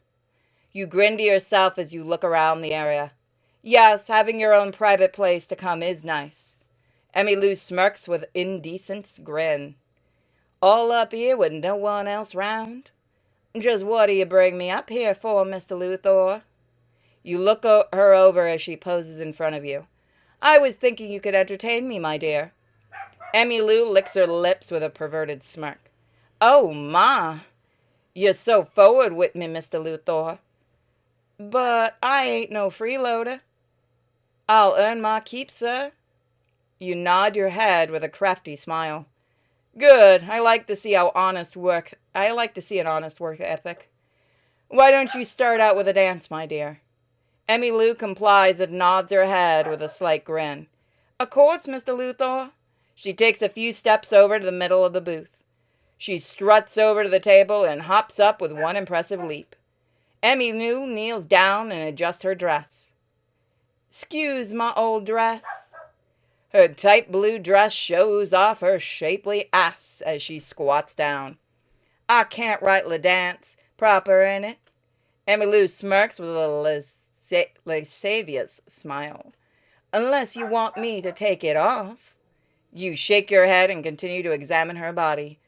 Speaker 2: You grin to yourself as you look around the area. Yes, having your own private place to come is nice. Emmy Lou smirks with indecent grin. All up here with no one else round? Just what do you bring me up here for, Mr. Luthor? You look her over as she poses in front of you. I was thinking you could entertain me, my dear. Emmy Lou licks her lips with a perverted smirk. Oh, my. You're so forward with me, Mr. Luthor. But I ain't no freeloader. I'll earn my keep, sir. You nod your head with a crafty smile. Good. I like to see an honest work ethic. Why don't you start out with a dance, my dear? Emmy Lou complies and nods her head with a slight grin. Of course, Mr. Luthor. She takes a few steps over to the middle of the booth. She struts over to the table and hops up with one impressive leap. Emmy Lou kneels down and adjusts her dress. "'Scuse my old dress." Her tight blue dress shows off her shapely ass as she squats down. "I can't rightly dance proper in it." Emmylou smirks with a lascivious smile. "Unless you want me to take it off." You shake your head and continue to examine her body.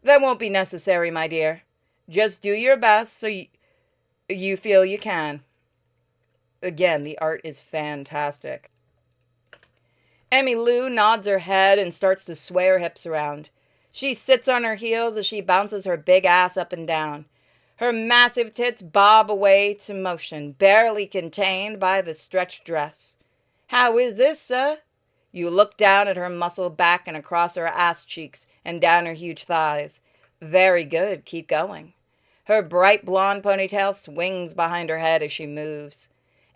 Speaker 2: "That won't be necessary, my dear. Just do your best so you feel you can." Again, the art is fantastic. Emmylou nods her head and starts to sway her hips around. She sits on her heels as she bounces her big ass up and down. Her massive tits bob away to motion, barely contained by the stretched dress. "How is this, sir?" You look down at her muscled back and across her ass cheeks and down her huge thighs. "Very good, keep going." Her bright blonde ponytail swings behind her head as she moves.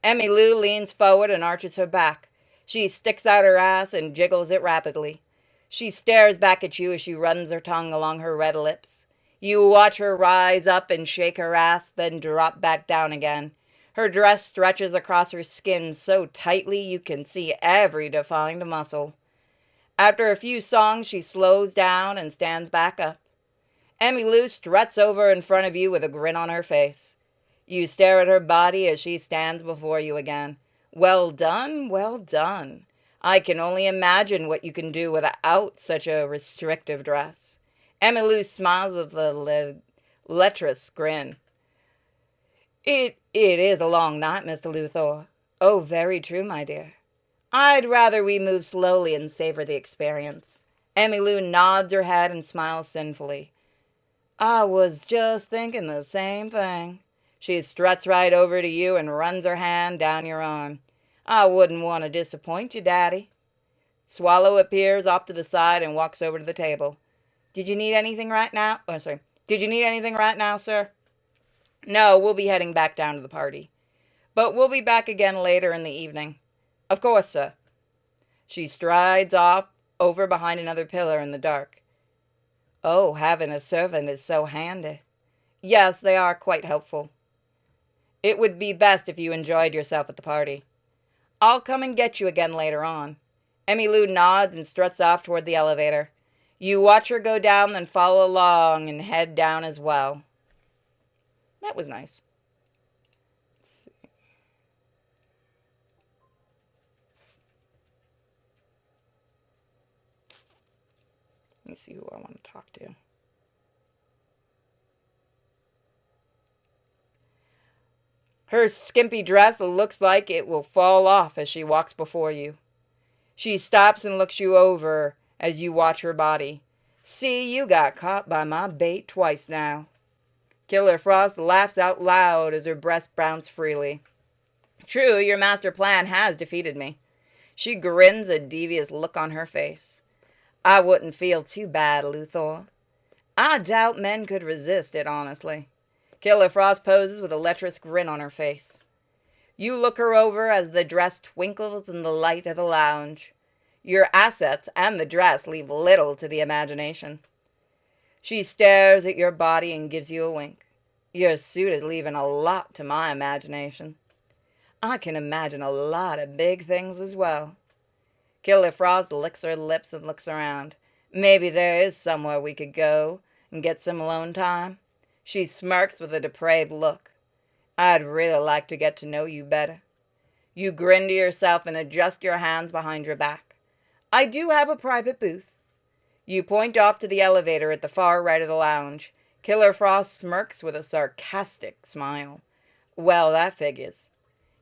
Speaker 2: Emmylou leans forward and arches her back. She sticks out her ass and jiggles it rapidly. She stares back at you as she runs her tongue along her red lips. You watch her rise up and shake her ass, then drop back down again. Her dress stretches across her skin so tightly you can see every defined muscle. After a few songs, she slows down and stands back up. Emmylou struts over in front of you with a grin on her face. You stare at her body as she stands before you again. Well done, well done. I can only imagine what you can do without such a restrictive dress. Emmylou smiles with a lecherous grin. It is a long night, Mr. Luthor." "Oh, very true, my dear." "I'd rather we move slowly and savor the experience." Emmylou nods her head and smiles sinfully. "I was just thinking the same thing." She struts right over to you and runs her hand down your arm. "I wouldn't want to disappoint you, Daddy." Swallow appears off to the side and walks over to the table. Did you need anything right now? Oh, sorry. Did you need anything right now, sir?" "No, we'll be heading back down to the party. But we'll be back again later in the evening." "Of course, sir." She strides off over behind another pillar in the dark. "Oh, having a servant is so handy." "Yes, they are quite helpful." "It would be best if you enjoyed yourself at the party." "I'll come and get you again later on." Emmylou nods and struts off toward the elevator. You watch her go down, then follow along and head down as well. That was nice. Let's see. Let me see who I want to talk to. Her skimpy dress looks like it will fall off as she walks before you. She stops and looks you over as you watch her body. "See, you got caught by my bait twice now." Killer Frost laughs out loud as her breasts bounce freely. "True, your master plan has defeated me." She grins, a devious look on her face. "I wouldn't feel too bad, Luthor. I doubt men could resist it, honestly." Killer Frost poses with a lecherous grin on her face. You look her over as the dress twinkles in the light of the lounge. Your assets and the dress leave little to the imagination. She stares at your body and gives you a wink. Your suit is leaving a lot to my imagination. I can imagine a lot of big things as well. Killer Frost licks her lips and looks around. Maybe there is somewhere we could go and get some alone time. She smirks with a depraved look. I'd really like to get to know you better. You grin to yourself and adjust your hands behind your back. I do have a private booth. You point off to the elevator at the far right of the lounge. Killer Frost smirks with a sarcastic smile. Well, that figures.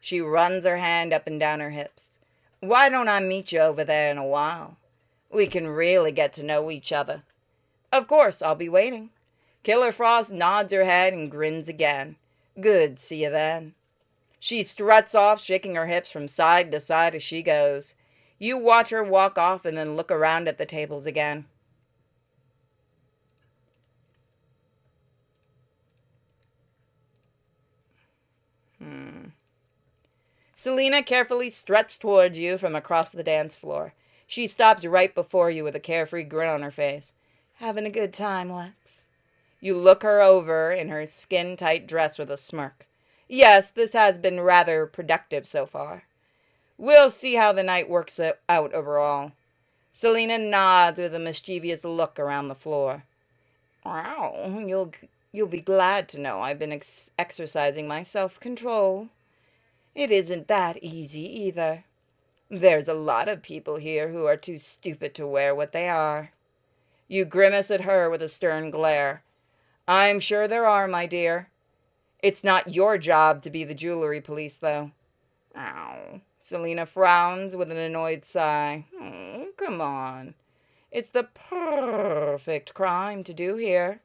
Speaker 2: She runs her hand up and down her hips. Why don't I meet you over there in a while? We can really get to know each other. Of course, I'll be waiting. Killer Frost nods her head and grins again. Good, see you then. She struts off, shaking her hips from side to side as she goes. You watch her walk off and then look around at the tables again. Selina carefully struts towards you from across the dance floor. She stops right before you with a carefree grin on her face. Having a good time, Lex? You look her over in her skin-tight dress with a smirk. Yes, this has been rather productive so far. We'll see how the night works out overall. Selina nods with a mischievous look around the floor. Wow, you'll be glad to know I've been exercising my self-control. It isn't that easy either. There's a lot of people here who are too stupid to wear what they are. You grimace at her with a stern glare. I'm sure there are, my dear. It's not your job to be the jewelry police, though. Ow. Selina frowns with an annoyed sigh. Oh, come on. It's the perfect crime to do here.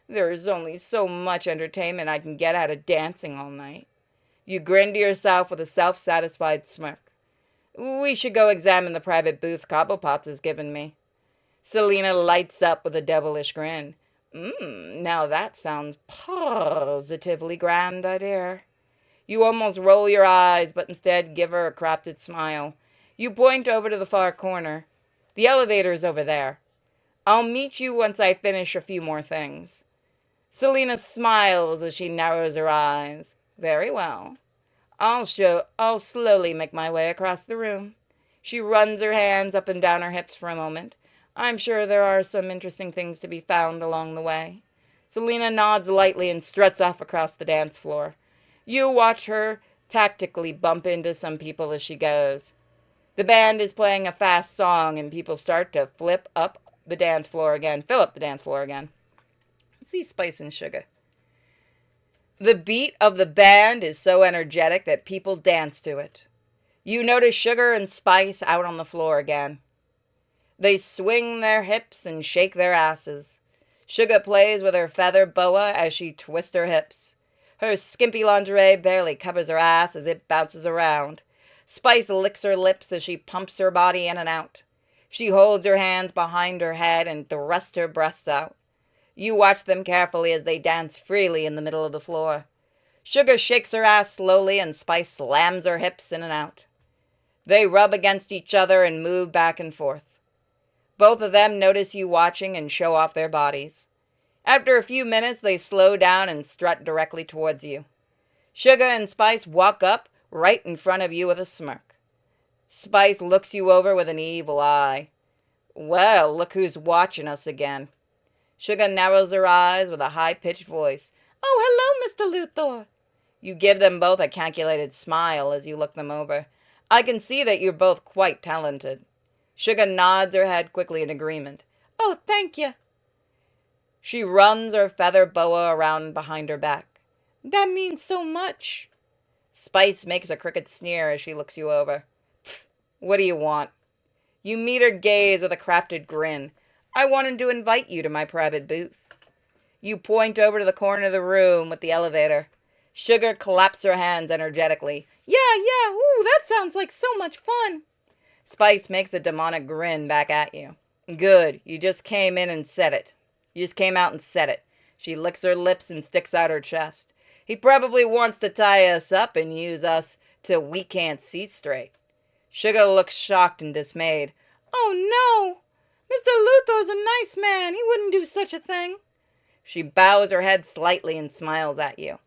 Speaker 2: There's only so much entertainment I can get out of dancing all night. You grin to yourself with a self-satisfied smirk. We should go examine the private booth Cobblepot's has given me. Selina lights up with a devilish grin. Now that sounds positively grand, I dare. You almost roll your eyes, but instead give her a crafted smile. You point over to the far corner. The elevator's over there. I'll meet you once I finish a few more things. Selina smiles as she narrows her eyes. Very well. I'll slowly make my way across the room. She runs her hands up and down her hips for a moment. I'm sure there are some interesting things to be found along the way. Selina nods lightly and struts off across the dance floor. You watch her tactically bump into some people as she goes. The band is playing a fast song and people start to fill up the dance floor again. Let's see Spice and Sugar. The beat of the band is so energetic that people dance to it. You notice Sugar and Spice out on the floor again. They swing their hips and shake their asses. Sugar plays with her feather boa as she twists her hips. Her skimpy lingerie barely covers her ass as it bounces around. Spice licks her lips as she pumps her body in and out. She holds her hands behind her head and thrusts her breasts out. You watch them carefully as they dance freely in the middle of the floor. Sugar shakes her ass slowly and Spice slams her hips in and out. They rub against each other and move back and forth. Both of them notice you watching and show off their bodies. After a few minutes, they slow down and strut directly towards you. Sugar and Spice walk up right in front of you with a smirk. Spice looks you over with an evil eye. Well, look who's watching us again. Sugar narrows her eyes with a high-pitched voice. Oh, hello, Mr. Luthor. You give them both a calculated smile as you look them over. I can see that you're both quite talented. Sugar nods her head quickly in agreement. Oh, thank you. She runs her feather boa around behind her back. That means so much. Spice makes a crooked sneer as she looks you over. What do you want? You meet her gaze with a crafted grin. I wanted to invite you to my private booth. You point over to the corner of the room with the elevator. Sugar claps her hands energetically. Yeah, ooh, that sounds like so much fun. Spice makes a demonic grin back at you. Good, you just came in and said it. You just came out and said it. She licks her lips and sticks out her chest. He probably wants to tie us up and use us till we can't see straight. Sugar looks shocked and dismayed. Oh no! Mr. Luthor's a nice man. He wouldn't do such a thing. She bows her head slightly and smiles at you.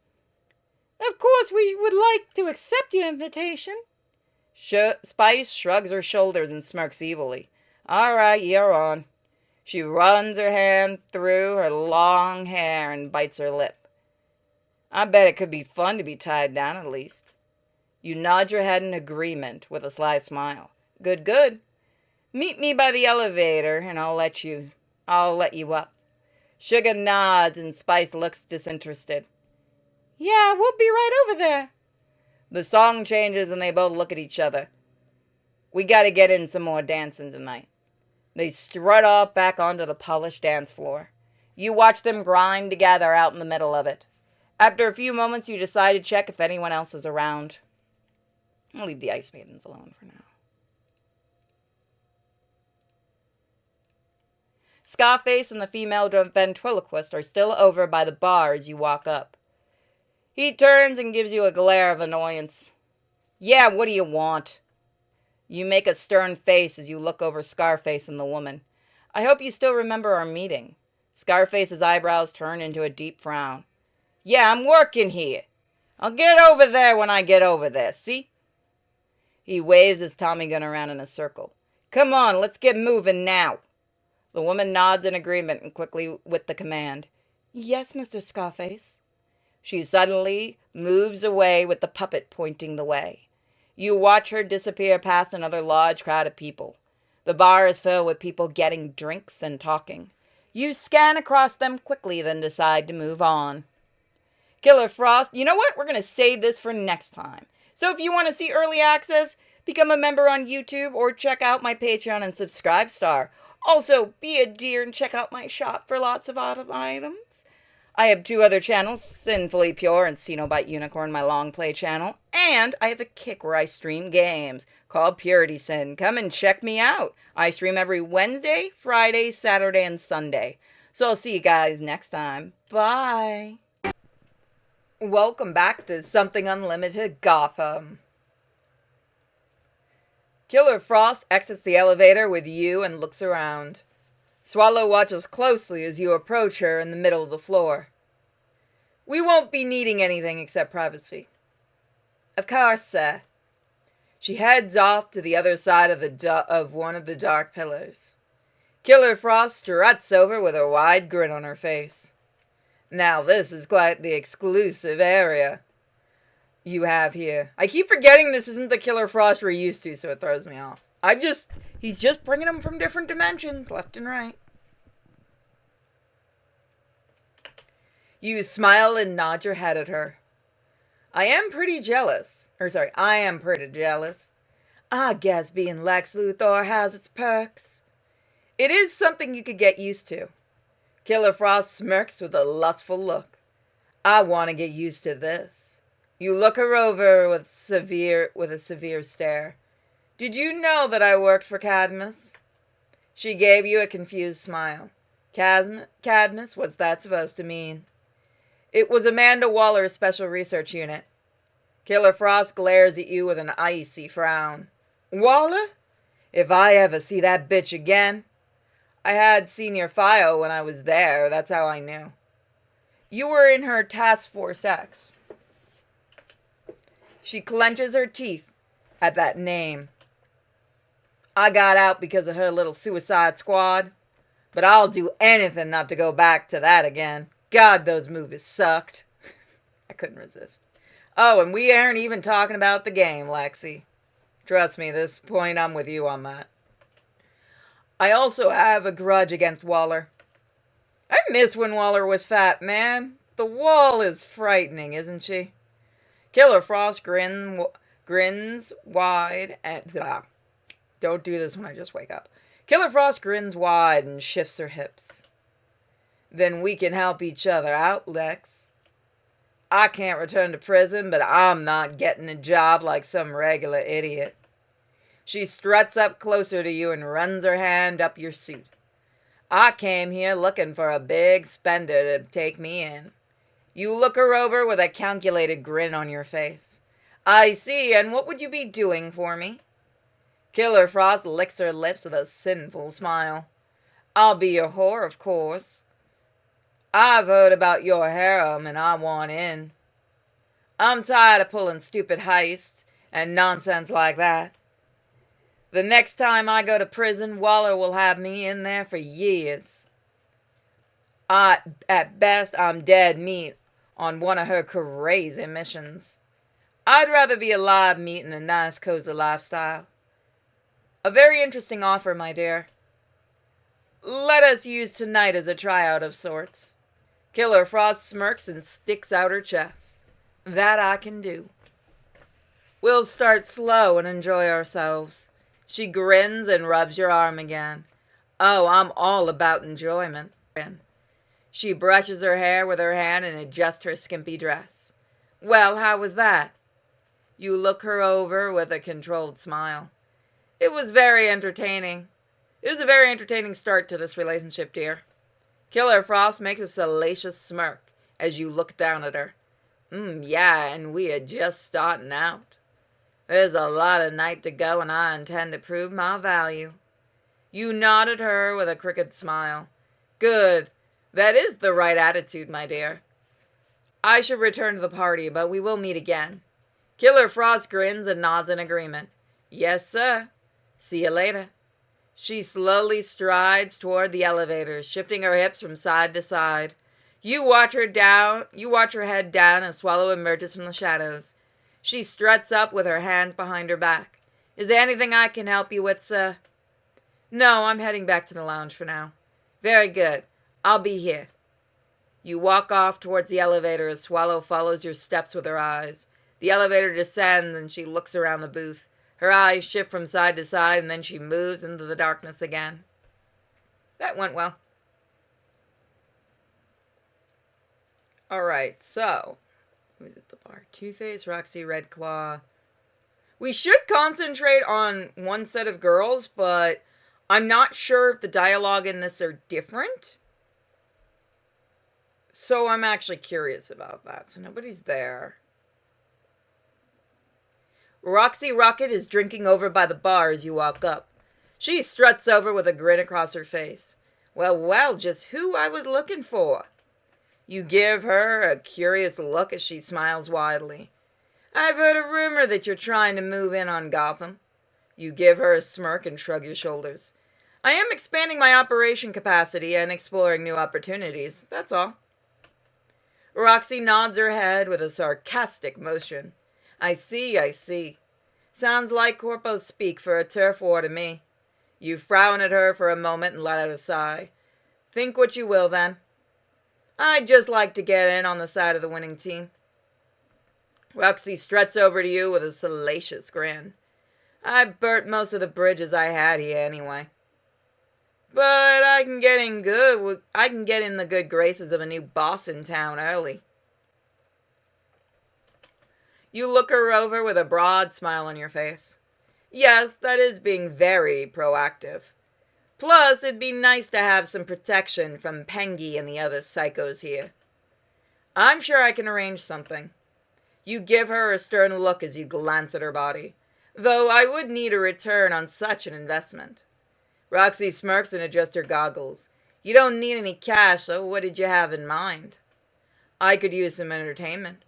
Speaker 2: Of course we would like to accept your invitation. Spice shrugs her shoulders and smirks evilly. All right, you're on. She runs her hand through her long hair and bites her lip. I bet it could be fun to be tied down at least. You nod your head in agreement with a sly smile. Good, good. Meet me by the elevator and I'll let you up. Sugar nods and Spice looks disinterested. Yeah, we'll be right over there. The song changes and they both look at each other. We gotta get in some more dancing tonight. They strut off back onto the polished dance floor. You watch them grind together out in the middle of it. After a few moments, you decide to check if anyone else is around. I'll leave the Ice Maidens alone for now. Scarface and the female ventriloquist are still over by the bar as you walk up. He turns and gives you a glare of annoyance. Yeah, what do you want? You make a stern face as you look over Scarface and the woman. I hope you still remember our meeting. Scarface's eyebrows turn into a deep frown. Yeah, I'm working here. I'll get over there when I get over there, see? He waves his Tommy gun around in a circle. Come on, let's get moving now. The woman nods in agreement and quickly with the command. Yes, Mr. Scarface. She suddenly moves away with the puppet pointing the way. You watch her disappear past another large crowd of people. The bar is filled with people getting drinks and talking. You scan across them quickly, then decide to move on. Killer Frost, you know what? We're going to save this for next time. So if you want to see early access, become a member on YouTube or check out my Patreon and subscribe star. Also, be a dear and check out my shop for lots of autumn items. I have 2 other channels, Sinfully Pure and Cenobite Unicorn, my long play channel, and I have a Kick where I stream games called Purity Sin. Come and check me out. I stream every Wednesday, Friday, Saturday, and Sunday. So I'll see you guys next time. Bye. Welcome back to Something Unlimited Gotham. Killer Frost exits the elevator with you and looks around. Swallow watches closely as you approach her in the middle of the floor. We won't be needing anything except privacy. Of course, sir. She heads off to the other side of one of the dark pillars. Killer Frost struts over with a wide grin on her face. Now this is quite the exclusive area you have here. I keep forgetting this isn't the Killer Frost we're used to, so it throws me off. He's just bringing them from different dimensions, left and right. You smile and nod your head at her. I am pretty jealous. I guess being Lex Luthor has its perks. It is something you could get used to. Killer Frost smirks with a lustful look. I want to get used to this. You look her over with a severe stare. Did you know that I worked for Cadmus? She gave you a confused smile. Cadmus? What's that supposed to mean? It was Amanda Waller's special research unit. Killer Frost glares at you with an icy frown. Waller? If I ever see that bitch again. I had seen your file when I was there, that's how I knew. You were in her Task Force X. She clenches her teeth at that name. I got out because of her little Suicide Squad, but I'll do anything not to go back to that again. God, those movies sucked. I couldn't resist. Oh, and we aren't even talking about the game, Lexi. Trust me, at this point I'm with you on that. I also have a grudge against Waller. I miss when Waller was fat, man. The wall is frightening, isn't she? Killer Frost grins wide and... Don't do this when I just wake up. Killer Frost grins wide and shifts her hips. Then we can help each other out, Lex. I can't return to prison, but I'm not getting a job like some regular idiot. She struts up closer to you and runs her hand up your suit. I came here looking for a big spender to take me in. You look her over with a calculated grin on your face. I see, and what would you be doing for me? Killer Frost licks her lips with a sinful smile. I'll be your whore, of course. I've heard about your harem and I want in. I'm tired of pulling stupid heists and nonsense like that. The next time I go to prison, Waller will have me in there for years. At best, I'm dead meat on one of her crazy missions. I'd rather be alive meat in a nice, cozy lifestyle. A very interesting offer, my dear. Let us use tonight as a tryout of sorts. Killer Frost smirks and sticks out her chest. That I can do. We'll start slow and enjoy ourselves. She grins and rubs your arm again. Oh, I'm all about enjoyment. She brushes her hair with her hand and adjusts her skimpy dress. Well, how was that? You look her over with a controlled smile. It was very entertaining. It was a very entertaining start to this relationship, dear. Killer Frost makes a salacious smirk as you look down at her. Yeah, and we are just starting out. There's a lot of night to go, and I intend to prove my value. You nod at her with a crooked smile. Good. That is the right attitude, my dear. I should return to the party, but we will meet again. Killer Frost grins and nods in agreement. Yes, sir. See you later. She slowly strides toward the elevator, shifting her hips from side to side. You watch her head down as Swallow emerges from the shadows. She struts up with her hands behind her back. Is there anything I can help you with, sir? No, I'm heading back to the lounge for now. Very good. I'll be here. You walk off towards the elevator as Swallow follows your steps with her eyes. The elevator descends and she looks around the booth. Her eyes shift from side to side and then she moves into the darkness again. That went well. Alright, so. Who's at the bar? Two-Face, Roxy, Red Claw. We should concentrate on one set of girls, but I'm not sure if the dialogue in this are different. So I'm actually curious about that. So nobody's there. Roxy Rocket is drinking over by the bar as you walk up. She struts over with a grin across her face. Well, well, just who I was looking for. You give her a curious look as she smiles widely. I've heard a rumor that you're trying to move in on Gotham. You give her a smirk and shrug your shoulders. I am expanding my operation capacity and exploring new opportunities, that's all. Roxy nods her head with a sarcastic motion. I see, I see. Sounds like corpos speak for a turf war to me. You frown at her for a moment and let out a sigh. Think what you will, then. I'd just like to get in on the side of the winning team. Roxy struts over to you with a salacious grin. I burnt most of the bridges I had here anyway. But I can get in the good graces of a new boss in town early. You look her over with a broad smile on your face. Yes, that is being very proactive. Plus, it'd be nice to have some protection from Pengy and the other psychos here. I'm sure I can arrange something. You give her a stern look as you glance at her body, though I would need a return on such an investment. Roxy smirks and adjusts her goggles. You don't need any cash, so what did you have in mind? I could use some entertainment.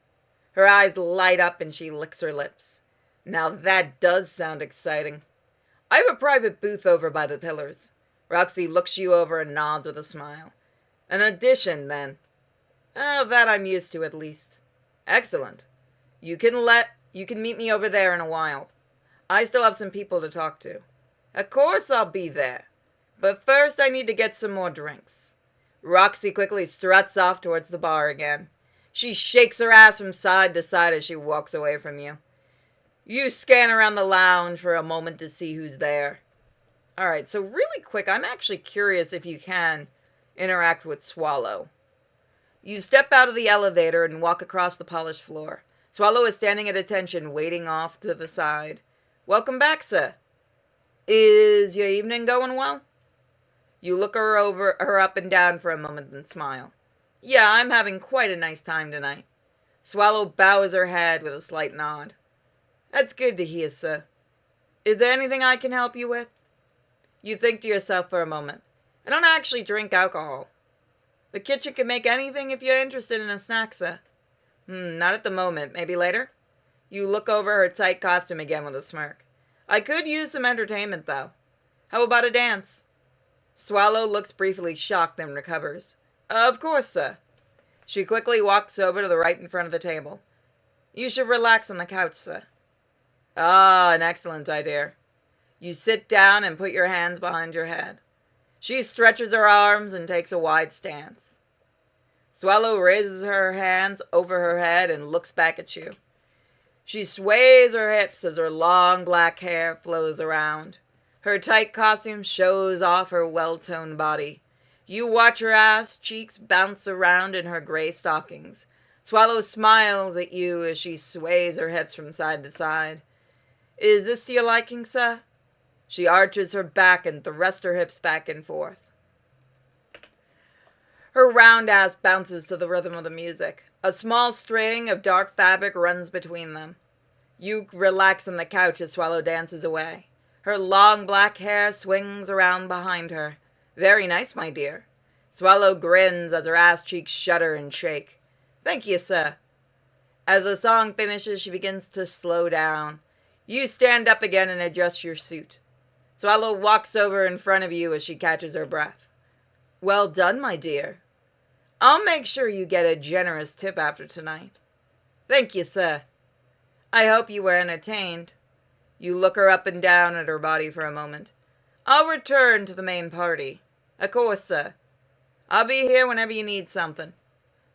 Speaker 2: Her eyes light up and she licks her lips. Now that does sound exciting. I have a private booth over by the pillars. Roxy looks you over and nods with a smile. An audition, then. Oh, that I'm used to, at least. Excellent. You can meet me over there in a while. I still have some people to talk to. Of course I'll be there. But first I need to get some more drinks. Roxy quickly struts off towards the bar again. She shakes her ass from side to side as she walks away from you. You scan around the lounge for a moment to see who's there. Alright, so really quick, I'm actually curious if you can interact with Swallow. You step out of the elevator and walk across the polished floor. Swallow is standing at attention, waiting off to the side. Welcome back, sir. Is your evening going well? You look her up and down for a moment and smile. Yeah, I'm having quite a nice time tonight. Swallow bows her head with a slight nod. That's good to hear, sir. Is there anything I can help you with? You think to yourself for a moment. I don't actually drink alcohol. The kitchen can make anything if you're interested in a snack, sir. Not at the moment. Maybe later? You look over her tight costume again with a smirk. I could use some entertainment, though. How about a dance? Swallow looks briefly shocked, then recovers. Of course, sir. She quickly walks over to the right in front of the table. You should relax on the couch, sir. Ah, an excellent idea. You sit down and put your hands behind your head. She stretches her arms and takes a wide stance. Swallow raises her hands over her head and looks back at you. She sways her hips as her long black hair flows around. Her tight costume shows off her well-toned body. You watch her ass cheeks bounce around in her gray stockings. Swallow smiles at you as she sways her hips from side to side. Is this to your liking, sir? She arches her back and thrusts her hips back and forth. Her round ass bounces to the rhythm of the music. A small string of dark fabric runs between them. You relax on the couch as Swallow dances away. Her long black hair swings around behind her. Very nice, my dear. Swallow grins as her ass cheeks shudder and shake. Thank you, sir. As the song finishes, she begins to slow down. You stand up again and adjust your suit. Swallow walks over in front of you as she catches her breath. Well done, my dear. I'll make sure you get a generous tip after tonight. Thank you, sir. I hope you were entertained. You look her up and down at her body for a moment. I'll return to the main party. Of course, sir. I'll be here whenever you need something.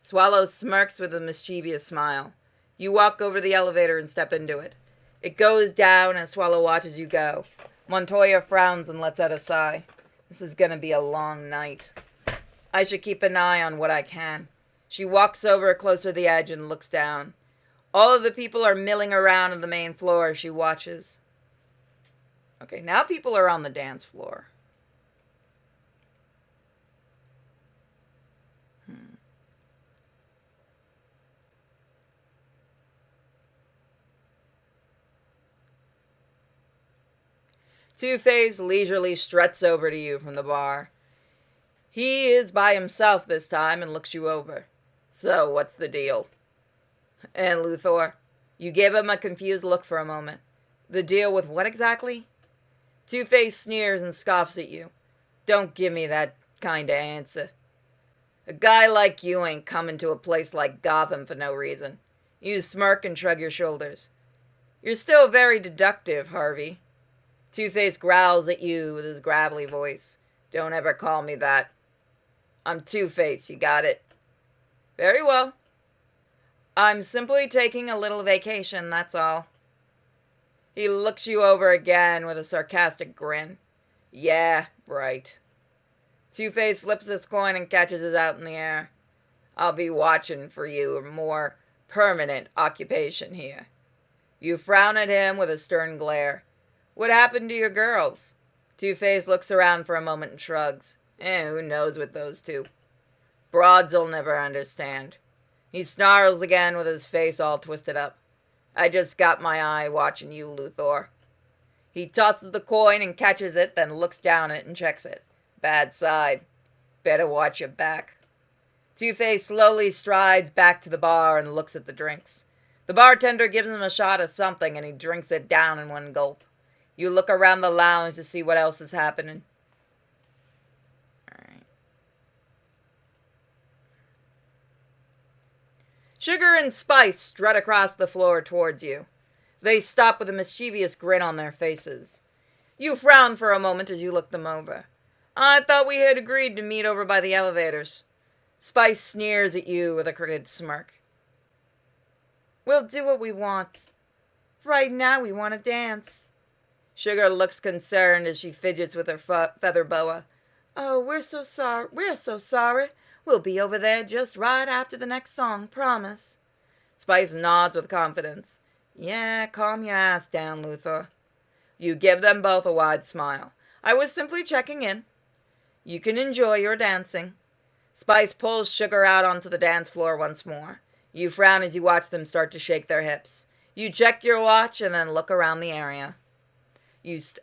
Speaker 2: Swallow smirks with a mischievous smile. You walk over to the elevator and step into it. It goes down as Swallow watches you go. Montoya frowns and lets out a sigh. This is gonna be a long night. I should keep an eye on what I can. She walks over close to the edge and looks down. All of the people are milling around on the main floor as she watches. Okay, now people are on the dance floor. Two-Face leisurely struts over to you from the bar. He is by himself this time and looks you over. So, what's the deal? And Luthor, you give him a confused look for a moment. The deal with what exactly? Two-Face sneers and scoffs at you. Don't give me that kind of answer. A guy like you ain't coming to a place like Gotham for no reason. You smirk and shrug your shoulders. You're still very deductive, Harvey. Two-Face growls at you with his gravelly voice. Don't ever call me that. I'm Two-Face, you got it? Very well. I'm simply taking a little vacation, that's all. He looks you over again with a sarcastic grin. Yeah, right. Two-Face flips his coin and catches it out in the air. I'll be watching for you a more permanent occupation here. You frown at him with a stern glare. What happened to your girls? Two-Face looks around for a moment and shrugs. Who knows with those two? Broads'll never understand. He snarls again with his face all twisted up. I just got my eye watching you, Luthor. He tosses the coin and catches it, then looks down at it and checks it. Bad side. Better watch your back. Two-Face slowly strides back to the bar and looks at the drinks. The bartender gives him a shot of something and he drinks it down in one gulp. You look around the lounge to see what else is happening. Alright. Sugar and Spice strut across the floor towards you. They stop with a mischievous grin on their faces. You frown for a moment as you look them over. I thought we had agreed to meet over by the elevators. Spice sneers at you with a crooked smirk. We'll do what we want. Right now we want to dance. Sugar looks concerned as she fidgets with her feather boa. Oh, we're so sorry. We're so sorry. We'll be over there just right after the next song, promise. Spice nods with confidence. Yeah, calm your ass down, Luthor. You give them both a wide smile. I was simply checking in. You can enjoy your dancing. Spice pulls Sugar out onto the dance floor once more. You frown as you watch them start to shake their hips. You check your watch and then look around the area.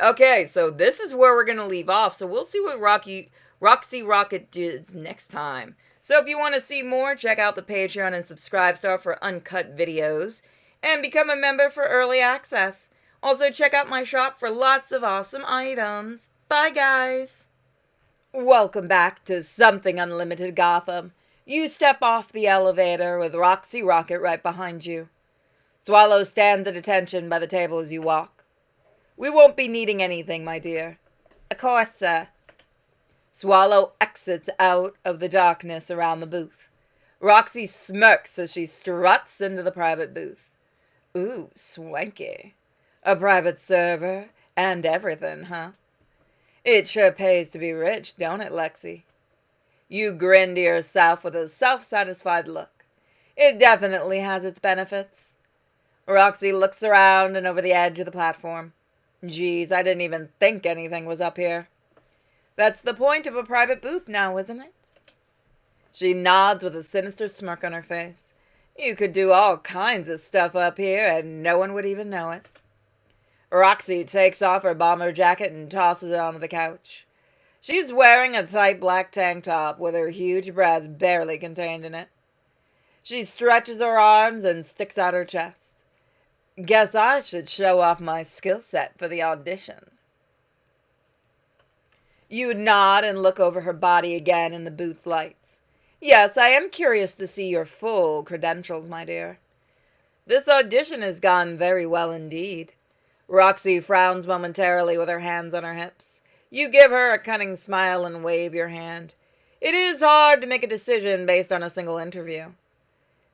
Speaker 2: Okay, so this is where we're going to leave off. So we'll see what Roxy Rocket does next time. So if you want to see more, check out the Patreon and subscribe star for uncut videos. And become a member for early access. Also check out my shop for lots of awesome items. Bye, guys. Welcome back to Something Unlimited Gotham. You step off the elevator with Roxy Rocket right behind you. Swallow stands at attention by the table as you walk. We won't be needing anything, my dear. Of course, sir. Swallow exits out of the darkness around the booth. Roxy smirks as she struts into the private booth. Ooh, swanky. A private server and everything, huh? It sure pays to be rich, don't it, Lexi? You grin to yourself with a self-satisfied look. It definitely has its benefits. Roxy looks around and over the edge of the platform. Geez, I didn't even think anything was up here. That's the point of a private booth now, isn't it? She nods with a sinister smirk on her face. You could do all kinds of stuff up here and no one would even know it. Roxy takes off her bomber jacket and tosses it onto the couch. She's wearing a tight black tank top with her huge breasts barely contained in it. She stretches her arms and sticks out her chest. Guess I should show off my skill set for the audition. You nod and look over her body again in the booth's lights. Yes, I am curious to see your full credentials, my dear. This audition has gone very well indeed. Roxy frowns momentarily with her hands on her hips. You give her a cunning smile and wave your hand. It is hard to make a decision based on a single interview.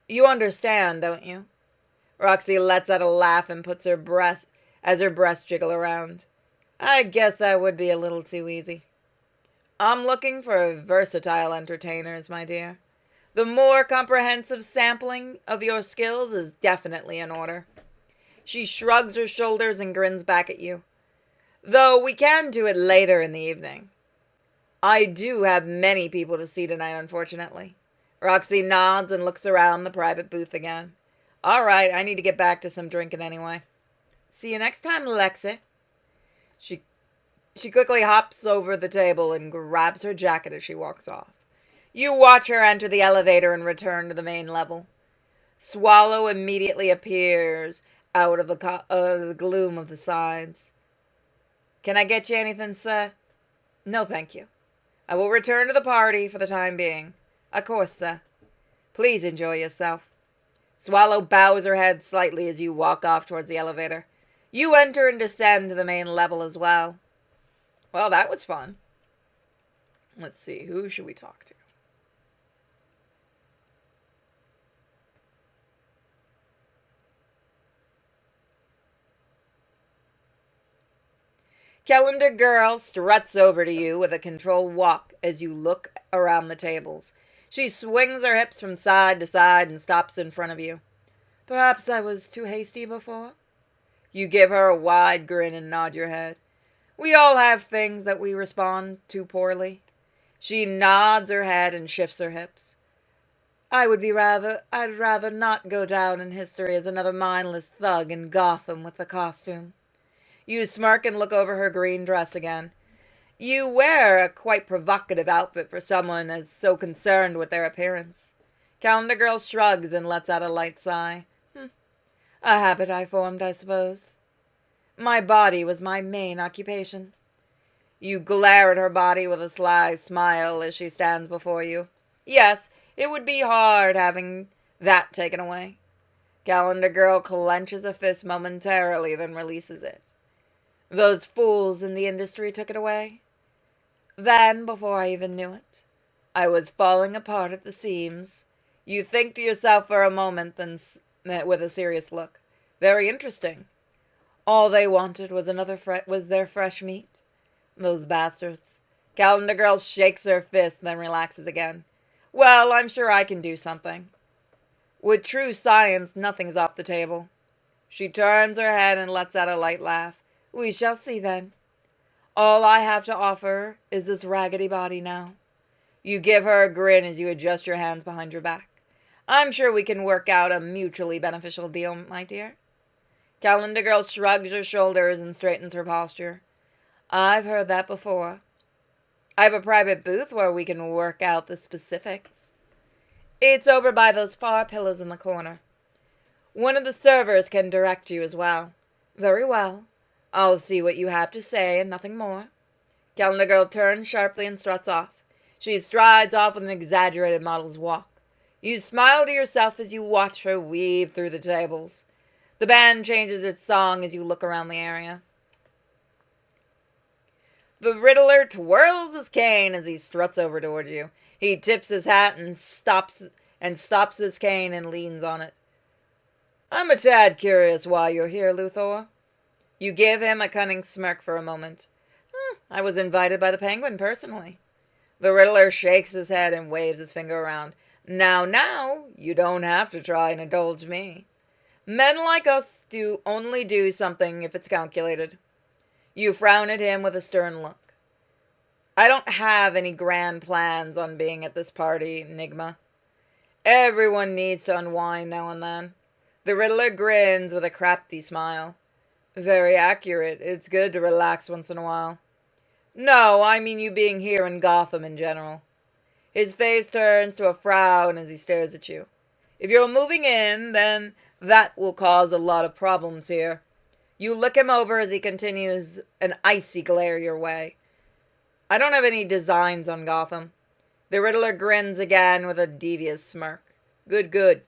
Speaker 2: You understand, don't you? Roxy lets out a laugh and puts her breast as her breasts jiggle around. I guess that would be a little too easy. I'm looking for versatile entertainers, my dear. The more comprehensive sampling of your skills is definitely in order. She shrugs her shoulders and grins back at you. Though we can do it later in the evening. I do have many people to see tonight, unfortunately. Roxy nods and looks around the private booth again. All right, I need to get back to some drinking anyway. See you next time, Lexi. She quickly hops over the table and grabs her jacket as she walks off. You watch her enter the elevator and return to the main level. Swallow immediately appears out of the gloom of the sides. Can I get you anything, sir? No, thank you. I will return to the party for the time being. Of course, sir. Please enjoy yourself. Swallow bows her head slightly as you walk off towards the elevator. You enter and descend to the main level as well. Well, that was fun. Let's see, who should we talk to? Calendar Girl struts over to you with a controlled walk as you look around the tables. She swings her hips from side to side and stops in front of you. Perhaps I was too hasty before? You give her a wide grin and nod your head. We all have things that we respond to poorly. She nods her head and shifts her hips. I'd rather not go down in history as another mindless thug in Gotham with a costume. You smirk and look over her green dress again. You wear a quite provocative outfit for someone as so concerned with their appearance. Calendar Girl shrugs and lets out a light sigh. A habit I formed, I suppose. My body was my main occupation. You glare at her body with a sly smile as she stands before you. Yes, it would be hard having that taken away. Calendar Girl clenches a fist momentarily, then releases it. Those fools in the industry took it away. Then, before I even knew it, I was falling apart at the seams. You think to yourself for a moment, then with a serious look. Very interesting. All they wanted was was their fresh meat. Those bastards. Calendar Girl shakes her fist, then relaxes again. Well, I'm sure I can do something. With true science, nothing's off the table. She turns her head and lets out a light laugh. We shall see then. All I have to offer is this raggedy body now. You give her a grin as you adjust your hands behind your back. I'm sure we can work out a mutually beneficial deal, my dear. Calendar Girl shrugs her shoulders and straightens her posture. I've heard that before. I have a private booth where we can work out the specifics. It's over by those far pillars in the corner. One of the servers can direct you as well. Very well. I'll see what you have to say and nothing more. Calendar Girl turns sharply and struts off. She strides off with an exaggerated model's walk. You smile to yourself as you watch her weave through the tables. The band changes its song as you look around the area. The Riddler twirls his cane as he struts over toward you. He tips his hat and stops his cane and leans on it. I'm a tad curious why you're here, Luthor. You give him a cunning smirk for a moment. I was invited by the Penguin personally. The Riddler shakes his head and waves his finger around. Now, you don't have to try and indulge me. Men like us only do something if it's calculated. You frown at him with a stern look. I don't have any grand plans on being at this party, Enigma. Everyone needs to unwind now and then. The Riddler grins with a crafty smile. Very accurate. It's good to relax once in a while. No, I mean you being here in Gotham in general. His face turns to a frown as he stares at you. If you're moving in, then That will cause a lot of problems here. You look him over as he continues an icy glare your way. I don't have any designs on Gotham. The Riddler grins again with a devious smirk. Good, good.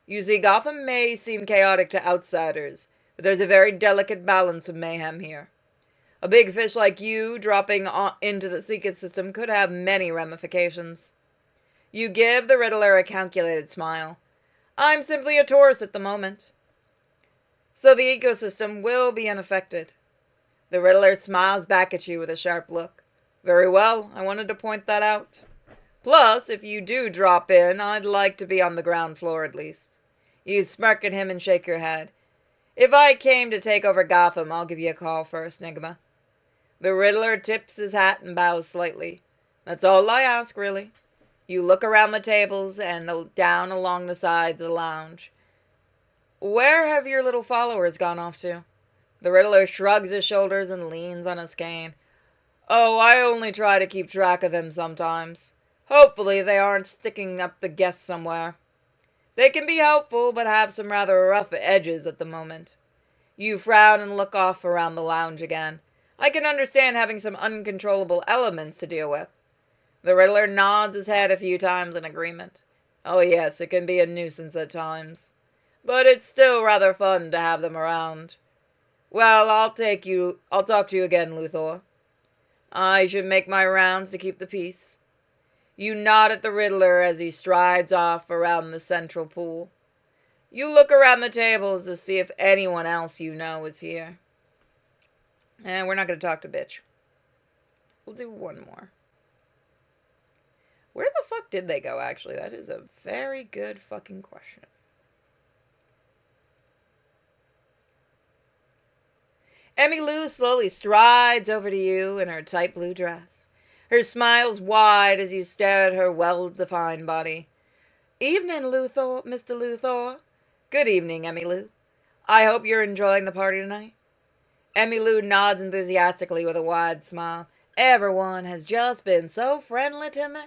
Speaker 2: You see, Gotham may seem chaotic to outsiders, but there's a very delicate balance of mayhem here. A big fish like you dropping into the secret system could have many ramifications. You give the Riddler a calculated smile. I'm simply a tourist at the moment. So the ecosystem will be unaffected. The Riddler smiles back at you with a sharp look. Very well, I wanted to point that out. Plus, if you do drop in, I'd like to be on the ground floor at least. You smirk at him and shake your head. If I came to take over Gotham, I'll give you a call first, Nigma. The Riddler tips his hat and bows slightly. That's all I ask, really. You look around the tables and down along the sides of the lounge. Where have your little followers gone off to? The Riddler shrugs his shoulders and leans on his cane. Oh, I only try to keep track of them sometimes. Hopefully they aren't sticking up the guests somewhere. They can be helpful, but have some rather rough edges at the moment. You frown and look off around the lounge again. I can understand having some uncontrollable elements to deal with. The Riddler nods his head a few times in agreement. Oh yes, it can be a nuisance at times. But it's still rather fun to have them around. Well, I'll talk to you again, Luthor. I should make my rounds to keep the peace. You nod at the Riddler as he strides off around the central pool. You look around the tables to see if anyone else you know is here. And we're not going to talk to bitch. We'll do one more. Where the fuck did they go, actually? That is a very good fucking question. Emmy Lou slowly strides over to you in her tight blue dress. Her smile's wide as you stare at her well-defined body. Evening, Luthor, Mr. Luthor. Good evening, Emmy Lou. I hope you're enjoying the party tonight. Emmy Lou nods enthusiastically with a wide smile. Everyone has just been so friendly to me.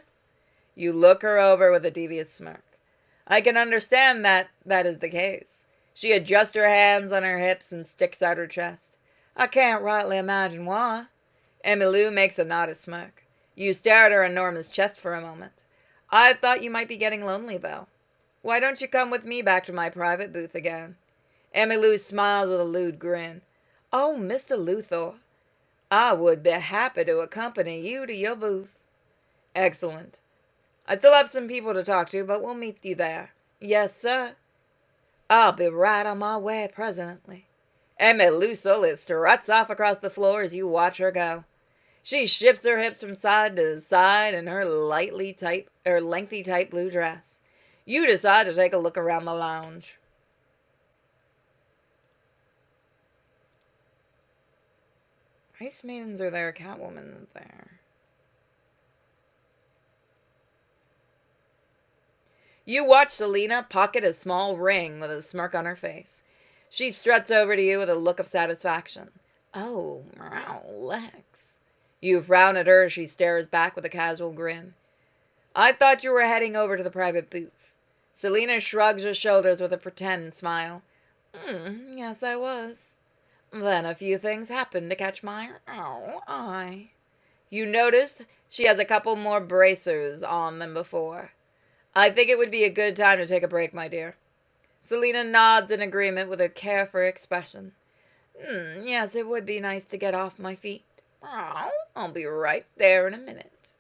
Speaker 2: You look her over with a devious smirk. I can understand that is the case. She adjusts her hands on her hips and sticks out her chest. I can't rightly imagine why. Emmy Lou makes a naughty smirk. You stare at her enormous chest for a moment. I thought you might be getting lonely, though. Why don't you come with me back to my private booth again? Emmy Lou smiles with a lewd grin. Oh, Mr. Luthor, I would be happy to accompany you to your booth. Excellent. I still have some people to talk to, but we'll meet you there. Yes, sir. I'll be right on my way presently. Emmy Lou slowly struts off across the floor as you watch her go. She shifts her hips from side to side in her lengthy tight blue dress. You decide to take a look around the lounge. Ice Maidens are there, Catwoman there. You watch Selina pocket a small ring with a smirk on her face. She struts over to you with a look of satisfaction. Oh, Lex. You frown at her as she stares back with a casual grin. I thought you were heading over to the private booth. Selina shrugs her shoulders with a pretend smile. Yes, I was. Then a few things happened to catch my eye. You notice she has a couple more bracers on than before. I think it would be a good time to take a break, my dear. Selina nods in agreement with a carefree expression. Yes, it would be nice to get off my feet. I'll be right there in a minute.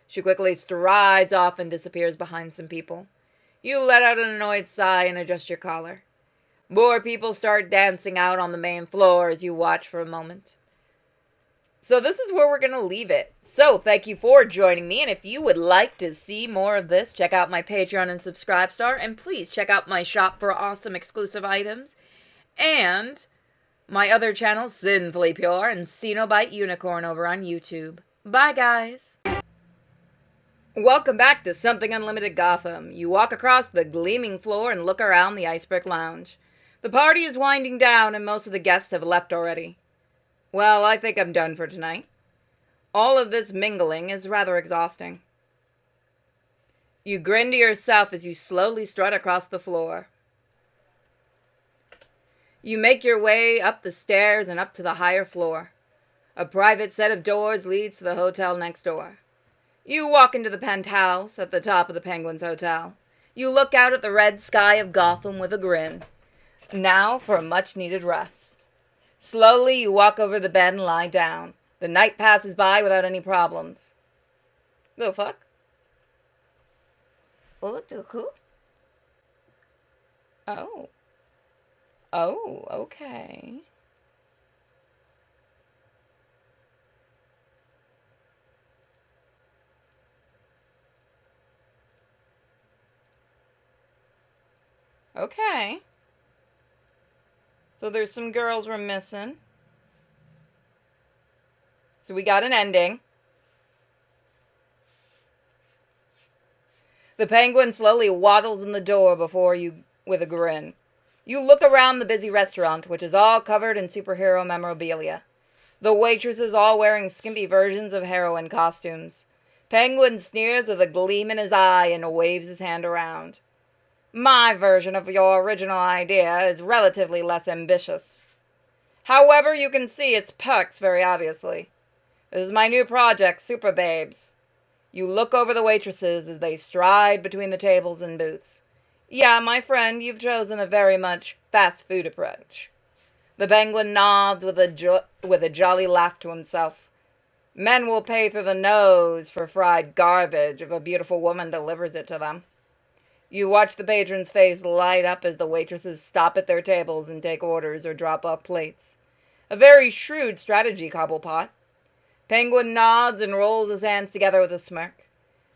Speaker 2: She quickly strides off and disappears behind some people. You let out an annoyed sigh and adjust your collar. More people start dancing out on the main floor as you watch for a moment. So this is where we're going to leave it. So thank you for joining me, and if you would like to see more of this, check out my Patreon and Subscribestar, and please check out my shop for awesome exclusive items, and my other channels, Sinfully Pure and Cenobite Unicorn over on YouTube. Bye, guys! Welcome back to Something Unlimited Gotham. You walk across the gleaming floor and look around the Iceberg Lounge. The party is winding down and most of the guests have left already. Well, I think I'm done for tonight. All of this mingling is rather exhausting. You grin to yourself as you slowly strut across the floor. You make your way up the stairs and up to the higher floor. A private set of doors leads to the hotel next door. You walk into the penthouse at the top of the Penguin's Hotel. You look out at the red sky of Gotham with a grin. Now for a much-needed rest. Slowly you walk over the bed and lie down. The night passes by without any problems. The fuck? What the who? Oh. Oh, okay. Okay. So there's some girls we're missing. So we got an ending. The Penguin slowly waddles in the door before you with a grin. You look around the busy restaurant, which is all covered in superhero memorabilia. The waitresses all wearing skimpy versions of heroine costumes. Penguin sneers with a gleam in his eye and waves his hand around. My version of your original idea is relatively less ambitious. However, you can see its perks very obviously. This is my new project, Super Babes. You look over the waitresses as they stride between the tables and booths. Yeah, my friend, you've chosen a very much fast food approach. The Penguin nods with a jolly laugh to himself. Men will pay through the nose for fried garbage if a beautiful woman delivers it to them. You watch the patron's face light up as the waitresses stop at their tables and take orders or drop off plates. A very shrewd strategy, Cobblepot. Penguin nods and rolls his hands together with a smirk.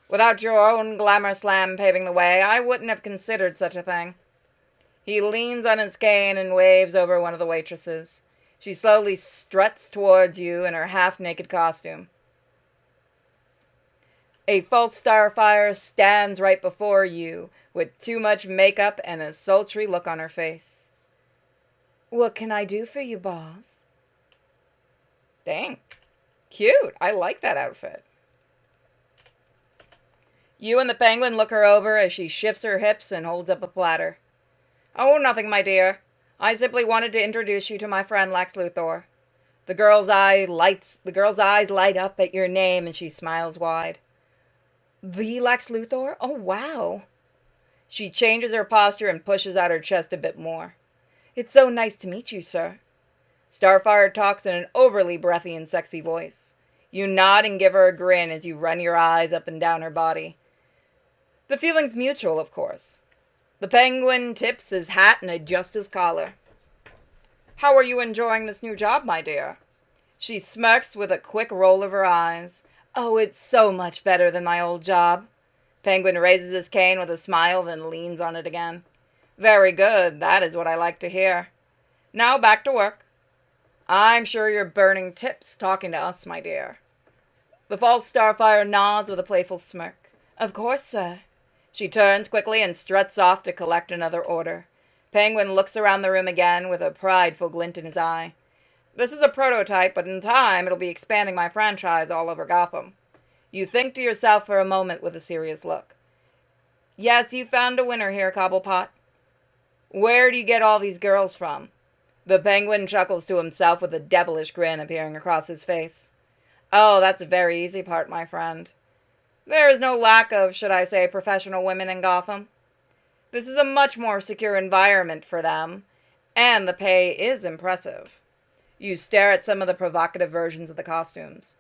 Speaker 2: Without your own glamour slam paving the way, I wouldn't have considered such a thing. He leans on his cane and waves over one of the waitresses. She slowly struts towards you in her half-naked costume. A false starfire stands right before you, with too much makeup and a sultry look on her face. What can I do for you, boss? Dang. Cute. I like that outfit. You and the Penguin look her over as she shifts her hips and holds up a platter. Oh, nothing, my dear. I simply wanted to introduce you to my friend Lex Luthor. The girl's eyes light up at your name and she smiles wide. The Lex Luthor? Oh, wow. She changes her posture and pushes out her chest a bit more. It's so nice to meet you, sir. Starfire talks in an overly breathy and sexy voice. You nod and give her a grin as you run your eyes up and down her body. The feeling's mutual, of course. The Penguin tips his hat and adjusts his collar. How are you enjoying this new job, my dear? She smirks with a quick roll of her eyes. Oh, it's so much better than my old job. Penguin raises his cane with a smile, then leans on it again. Very good, that is what I like to hear. Now back to work. I'm sure you're burning tips talking to us, my dear. The false Starfire nods with a playful smirk. Of course, sir. She turns quickly and struts off to collect another order. Penguin looks around the room again with a prideful glint in his eye. This is a prototype, but in time it'll be expanding my franchise all over Gotham. You think to yourself for a moment with a serious look. Yes, you found a winner here, Cobblepot. Where do you get all these girls from? The Penguin chuckles to himself with a devilish grin appearing across his face. Oh, that's a very easy part, my friend. There is no lack of, should I say, professional women in Gotham. This is a much more secure environment for them, and the pay is impressive. You stare at some of the provocative versions of the costumes.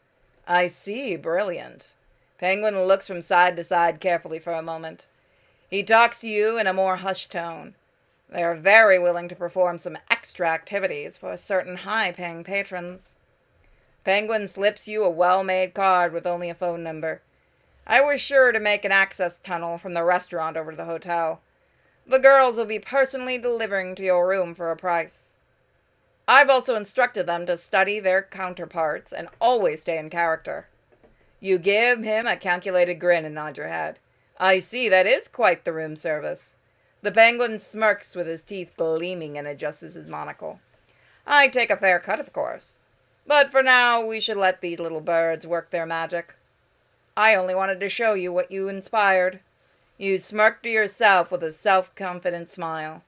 Speaker 2: I see, brilliant. Penguin looks from side to side carefully for a moment. He talks to you in a more hushed tone. They are very willing to perform some extra activities for certain high-paying patrons. Penguin slips you a well-made card with only a phone number. I was sure to make an access tunnel from the restaurant over to the hotel. The girls will be personally delivering to your room for a price. I've also instructed them to study their counterparts and always stay in character. You give him a calculated grin and nod your head. I see, that is quite the room service. The Penguin smirks with his teeth gleaming and adjusts his monocle. I take a fair cut, of course. But for now, we should let these little birds work their magic. I only wanted to show you what you inspired. You smirk to yourself with a self-confident smile.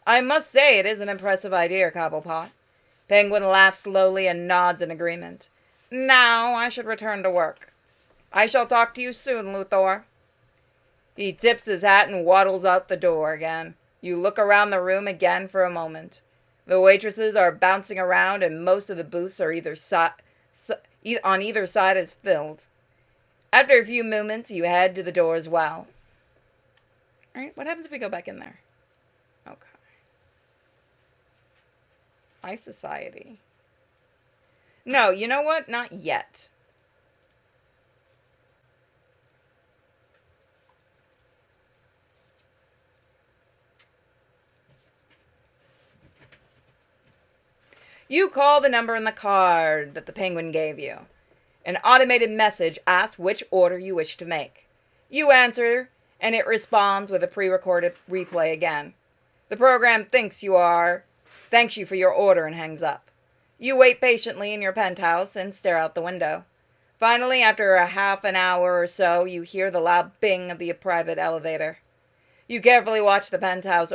Speaker 2: I must say it is an impressive idea, Cobblepot. Penguin laughs slowly and nods in agreement. Now I should return to work. I shall talk to you soon, Luthor. He tips his hat and waddles out the door again. You look around the room again for a moment. The waitresses are bouncing around and most of the booths are on either side is filled. After a few moments, you head to the door as well. Alright, what happens if we go back in there? Okay. High society. No, you know what? Not yet. You call the number in the card that the Penguin gave you. An automated message asks which order you wish to make. You answer, and it responds with a pre-recorded replay again. The program thanks you for your order and hangs up. You wait patiently in your penthouse and stare out the window. Finally, after a half an hour or so, you hear the loud bing of the private elevator. You carefully watch the penthouse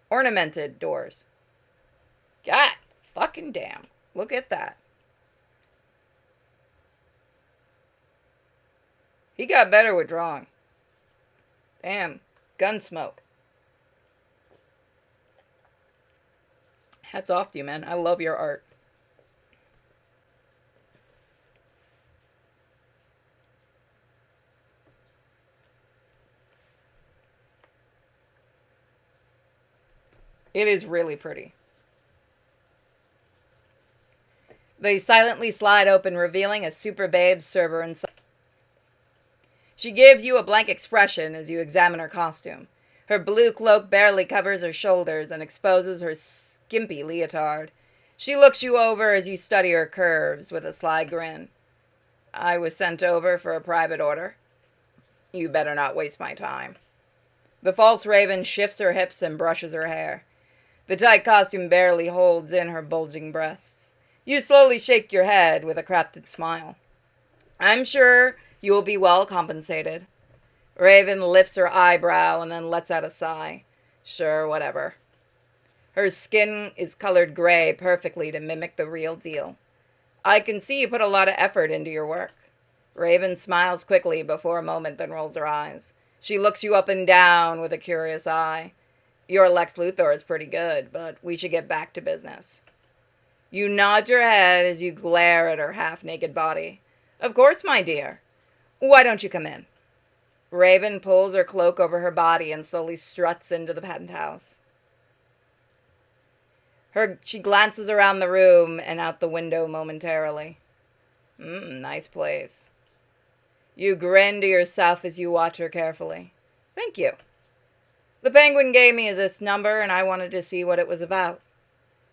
Speaker 2: ornamented doors. God fucking damn. Look at that. He got better with drawing. Damn. Gunsmoke. Hats off to you, man. I love your art. It is really pretty. They silently slide open, revealing a super babe server inside. She gives you a blank expression as you examine her costume. Her blue cloak barely covers her shoulders and exposes her skimpy leotard. She looks you over as you study her curves with a sly grin. I was sent over for a private order. You better not waste my time. The false raven shifts her hips and brushes her hair. The tight costume barely holds in her bulging breasts. You slowly shake your head with a crafted smile. I'm sure you will be well compensated. Raven lifts her eyebrow and then lets out a sigh. Sure, whatever. Her skin is colored gray perfectly to mimic the real deal. I can see you put a lot of effort into your work. Raven smiles quickly before a moment, then rolls her eyes. She looks you up and down with a curious eye. Your Lex Luthor is pretty good, but we should get back to business. You nod your head as you glare at her half-naked body. Of course, my dear. Why don't you come in? Raven pulls her cloak over her body and slowly struts into the penthouse. She glances around the room and out the window momentarily. Nice place. You grin to yourself as you watch her carefully. Thank you. The Penguin gave me this number and I wanted to see what it was about.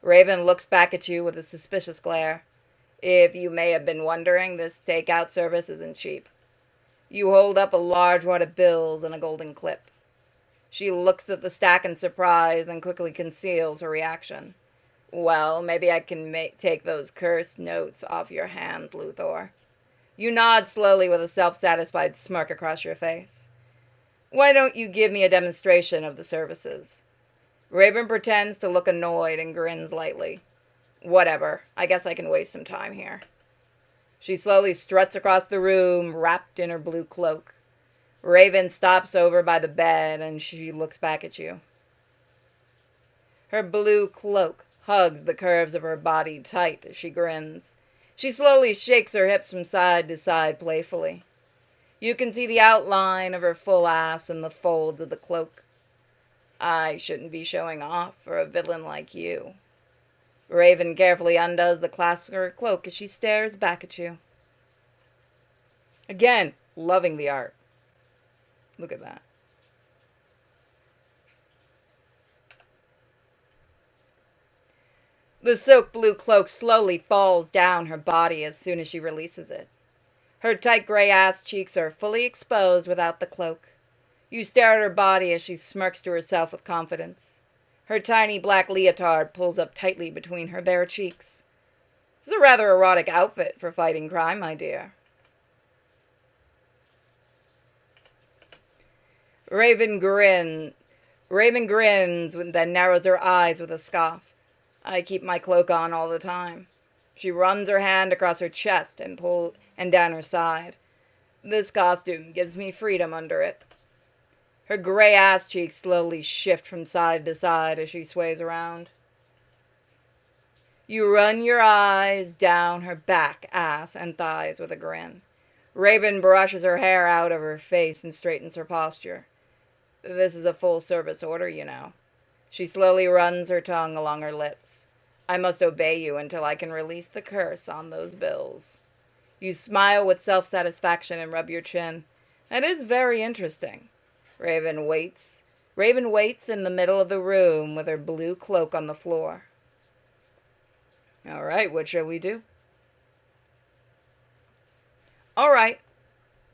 Speaker 2: Raven looks back at you with a suspicious glare. If you may have been wondering, this takeout service isn't cheap. You hold up a large wad of bills and a golden clip. She looks at the stack in surprise, then quickly conceals her reaction. Well, maybe I can take those cursed notes off your hand, Luthor. You nod slowly with a self-satisfied smirk across your face. Why don't you give me a demonstration of the services? Raven pretends to look annoyed and grins lightly. Whatever, I guess I can waste some time here. She slowly struts across the room, wrapped in her blue cloak. Raven stops over by the bed and she looks back at you. Her blue cloak hugs the curves of her body tight as she grins. She slowly shakes her hips from side to side playfully. You can see the outline of her full ass in the folds of the cloak. I shouldn't be showing off for a villain like you. Raven carefully undoes the clasp of her cloak as she stares back at you. Again, loving the art. Look at that. The silk blue cloak slowly falls down her body as soon as she releases it. Her tight gray ass cheeks are fully exposed without the cloak. You stare at her body as she smirks to herself with confidence. Her tiny black leotard pulls up tightly between her bare cheeks. This is a rather erotic outfit for fighting crime, my dear. Raven grin. Raven grins, then narrows her eyes with a scoff. I keep my cloak on all the time. She runs her hand across her chest and down her side. This costume gives me freedom under it. Her gray ass cheeks slowly shift from side to side as she sways around. You run your eyes down her back, ass, and thighs with a grin. Raven brushes her hair out of her face and straightens her posture. This is a full-service order, you know. She slowly runs her tongue along her lips. I must obey you until I can release the curse on those bills. You smile with self-satisfaction and rub your chin. That is very interesting. Raven waits. Raven waits in the middle of the room with her blue cloak on the floor. All right, what shall we do? All right,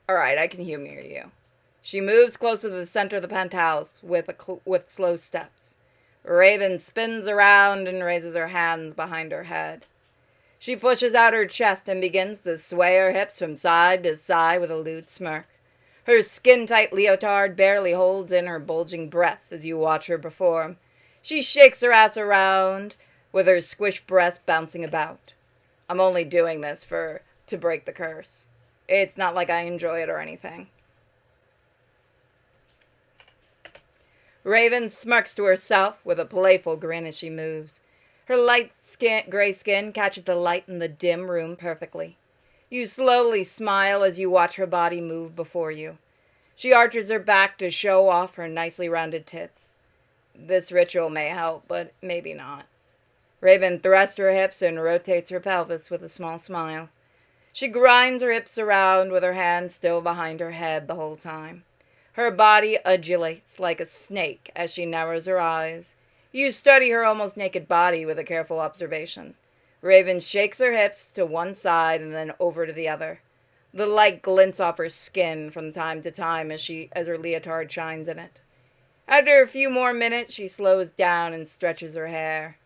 Speaker 2: I can humor you. She moves closer to the center of the penthouse with slow steps. Raven spins around and raises her hands behind her head. She pushes out her chest and begins to sway her hips from side to side with a lewd smirk. Her skin-tight leotard barely holds in her bulging breasts as you watch her perform. She shakes her ass around with her squished breasts bouncing about. I'm only doing this to break the curse. It's not like I enjoy it or anything. Raven smirks to herself with a playful grin as she moves. Her light gray skin catches the light in the dim room perfectly. You slowly smile as you watch her body move before you. She arches her back to show off her nicely rounded tits. This ritual may help, but maybe not. Raven thrusts her hips and rotates her pelvis with a small smile. She grinds her hips around with her hands still behind her head the whole time. Her body undulates like a snake as she narrows her eyes. You study her almost naked body with a careful observation. Raven shakes her hips to one side and then over to the other. The light glints off her skin from time to time as her leotard shines in it. After a few more minutes, she slows down and stretches her hair.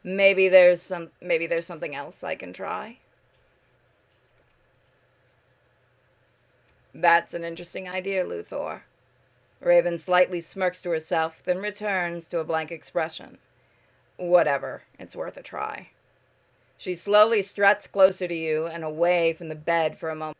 Speaker 2: Maybe there's something else I can try. That's an interesting idea, Luthor. Raven slightly smirks to herself, then returns to a blank expression. Whatever, it's worth a try. She slowly struts closer to you and away from the bed for a moment.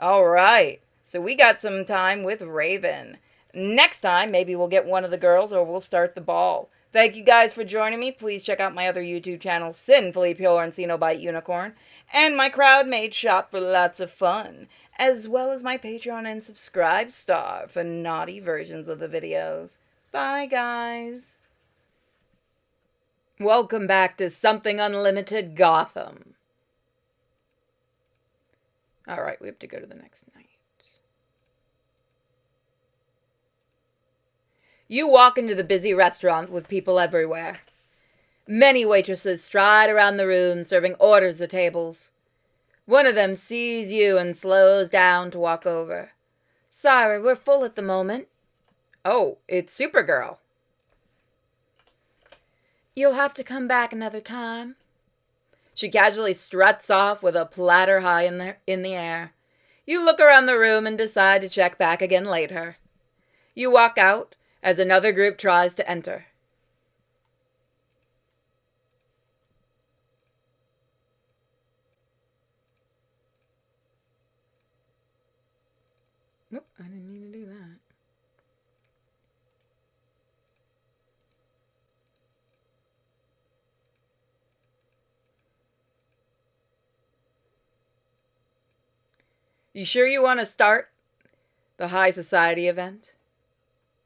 Speaker 2: All right, so we got some time with Raven. Next time, maybe we'll get one of the girls or we'll start the ball. Thank you guys for joining me. Please check out my other YouTube channel, Sinfully Pure and Cenobite Unicorn, and my crowd-made shop for lots of fun, as well as my Patreon and subscribe star for naughty versions of the videos. Bye, guys. Welcome back to Something Unlimited Gotham. All right, we have to go to the next night. You walk into the busy restaurant with people everywhere. Many waitresses stride around the room serving orders at tables. One of them sees you and slows down to walk over. Sorry, we're full at the moment. Oh, it's Supergirl. You'll have to come back another time. She casually struts off with a platter high in the air. You look around the room and decide to check back again later. You walk out as another group tries to enter. Nope, I didn't mean to do that. You sure you want to start the high society event?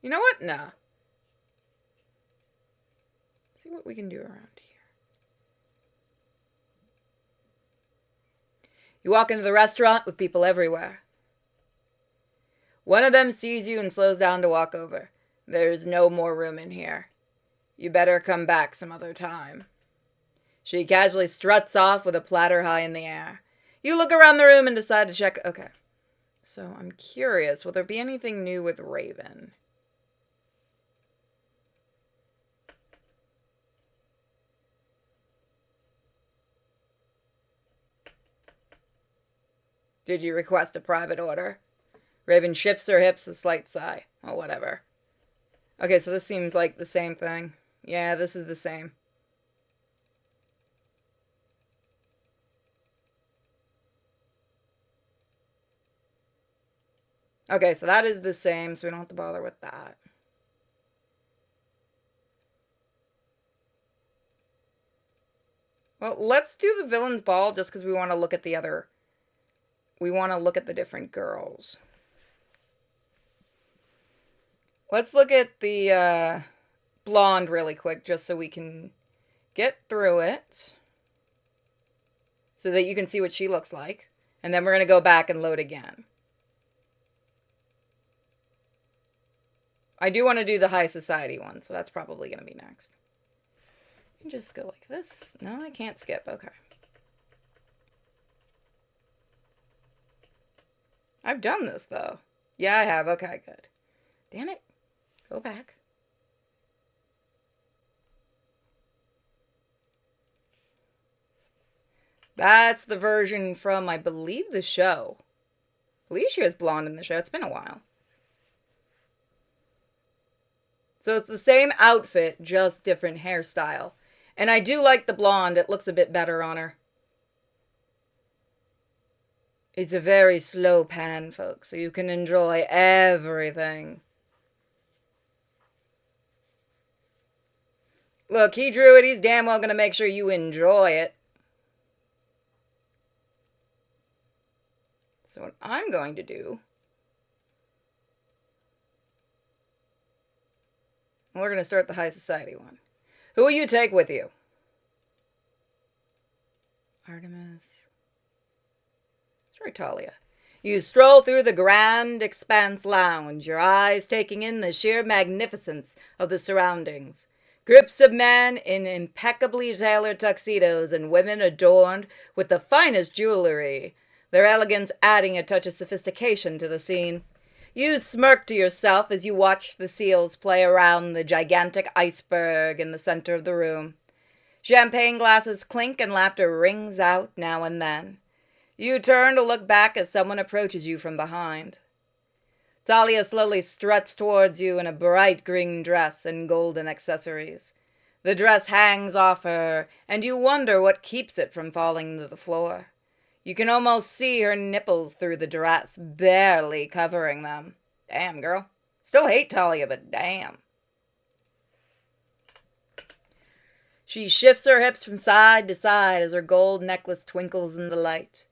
Speaker 2: You know what? Nah. See what we can do around here. You walk into the restaurant with people everywhere. One of them sees you and slows down to walk over. There's no more room in here. You better come back some other time. She casually struts off with a platter high in the air. You look around the room and decide to check. Okay. So I'm curious, will there be anything new with Raven? Did you request a private order? Raven shifts her hips, a slight sigh. Oh, whatever. Okay, so this seems like the same thing. Yeah, this is the same. Okay, so that is the same, so we don't have to bother with that. Well, let's do the villain's ball just because we want to look at the other. We want to look at the different girls. Let's look at the blonde really quick just so we can get through it. So that you can see what she looks like. And then we're going to go back and load again. I do want to do the high society one, so that's probably going to be next. Just go like this. No, I can't skip. Okay. I've done this, though. Yeah, I have. Okay, good. Damn it. Go back. That's the version from, I believe, the show. I believe she was blonde in the show. It's been a while. So it's the same outfit, just different hairstyle. And I do like the blonde. It looks a bit better on her. It's a very slow pan, folks, so you can enjoy everything. Look, he drew it. He's damn well gonna make sure you enjoy it. So what I'm going to do... We're going to start the high society one. Who will you take with you? Artemis. Sorry, Talia. You stroll through the grand expanse lounge, your eyes taking in the sheer magnificence of the surroundings. Groups of men in impeccably tailored tuxedos and women adorned with the finest jewelry, their elegance adding a touch of sophistication to the scene. You smirk to yourself as you watch the seals play around the gigantic iceberg in the center of the room. Champagne glasses clink and laughter rings out now and then. You turn to look back as someone approaches you from behind. Talia slowly struts towards you in a bright green dress and golden accessories. The dress hangs off her, and you wonder what keeps it from falling to the floor. You can almost see her nipples through the dress, barely covering them. Damn, girl. Still hate Talia, but damn. She shifts her hips from side to side as her gold necklace twinkles in the light.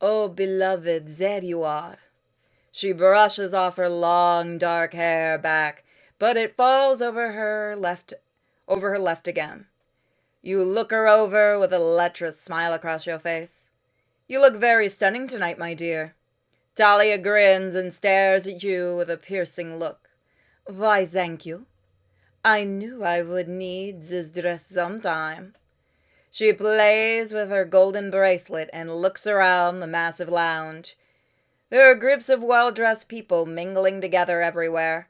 Speaker 2: Oh, beloved, there you are. She brushes off her long, dark hair back, but it falls over her left again. You look her over with a lecherous smile across your face. You look very stunning tonight, my dear. Talia grins and stares at you with a piercing look. Why, thank you. I knew I would need this dress sometime. She plays with her golden bracelet and looks around the massive lounge. There are groups of well-dressed people mingling together everywhere.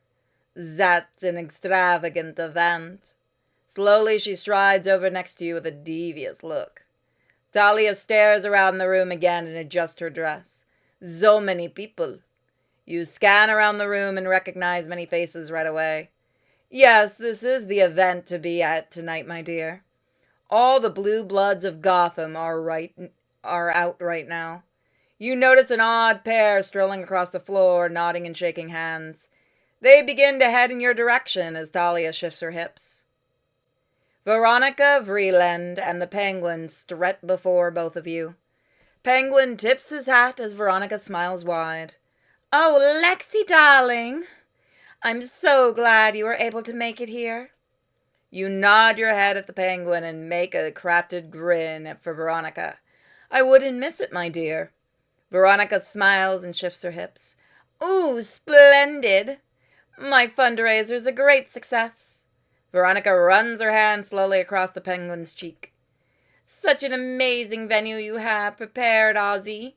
Speaker 2: That's an extravagant event. Slowly she strides over next to you with a devious look. Talia stares around the room again and adjusts her dress. So many people. You scan around the room and recognize many faces right away. Yes, this is the event to be at tonight, my dear. All the blue bloods of Gotham are out right now. You notice an odd pair strolling across the floor, nodding and shaking hands. They begin to head in your direction as Talia shifts her hips. Veronica, Vreeland, and the Penguin strut before both of you. Penguin tips his hat as Veronica smiles wide. Oh, Lexi, darling. I'm so glad you were able to make it here. You nod your head at the Penguin and make a crafted grin for Veronica. I wouldn't miss it, my dear. Veronica smiles and shifts her hips. Ooh, splendid. My fundraiser's a great success. Veronica runs her hand slowly across the Penguin's cheek. Such an amazing venue you have prepared, Ozzy.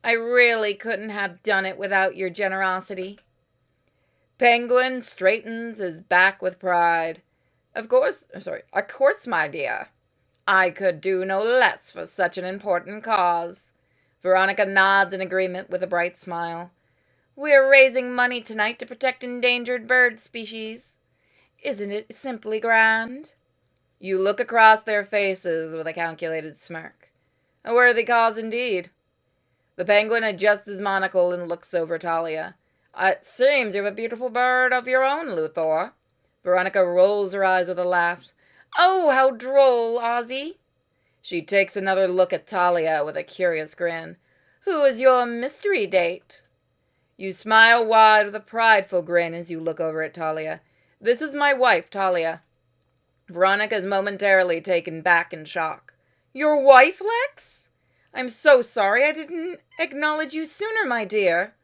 Speaker 2: I really couldn't have done it without your generosity. Penguin straightens his back with pride. Of course, my dear. I could do no less for such an important cause. Veronica nods in agreement with a bright smile. We're raising money tonight to protect endangered bird species. Isn't it simply grand? You look across their faces with a calculated smirk. A worthy cause indeed. The penguin adjusts his monocle and looks over Talia. It seems you have a beautiful bird of your own, Luthor. Veronica rolls her eyes with a laugh. Oh, how droll, Ozzy. She takes another look at Talia with a curious grin. Who is your mystery date? You smile wide with a prideful grin as you look over at Talia. This is my wife, Talia. Veronica is momentarily taken back in shock. Your wife, Lex? I'm so sorry I didn't acknowledge you sooner, my dear.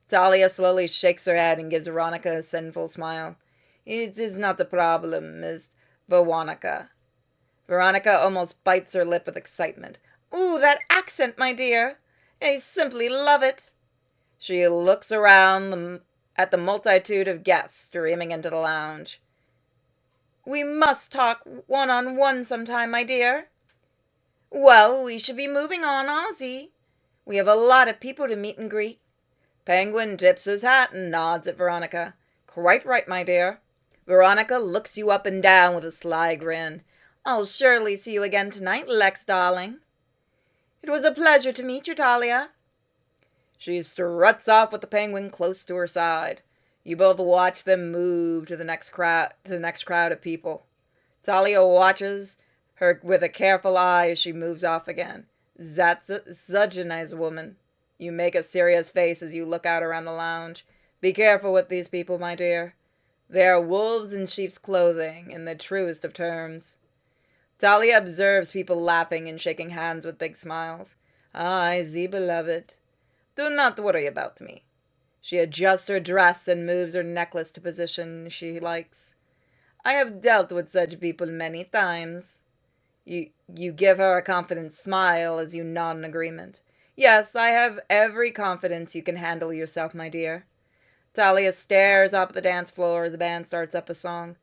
Speaker 2: Talia slowly shakes her head and gives Veronica a sinful smile. It is not a problem, Miss Veronica. Veronica almost bites her lip with excitement. Ooh, that accent, my dear. I simply love it. She looks around at the multitude of guests streaming into the lounge. We must talk one-on-one sometime, my dear. Well, we should be moving on, Ozzy. We have a lot of people to meet and greet. Penguin tips his hat and nods at Veronica. Quite right, my dear. Veronica looks you up and down with a sly grin. I'll surely see you again tonight, Lex, darling. It was a pleasure to meet you, Talia. She struts off with the penguin close to her side. You both watch them move to the next crowd of people. Talia watches her with a careful eye as she moves off again. That's such a nice woman. You make a serious face as you look out around the lounge. Be careful with these people, my dear. They are wolves in sheep's clothing, in the truest of terms. Talia observes people laughing and shaking hands with big smiles. I see, beloved. Do not worry about me. She adjusts her dress and moves her necklace to position she likes. I have dealt with such people many times. You give her a confident smile as you nod in agreement. Yes, I have every confidence you can handle yourself, my dear. Talia stares up at the dance floor as the band starts up a song.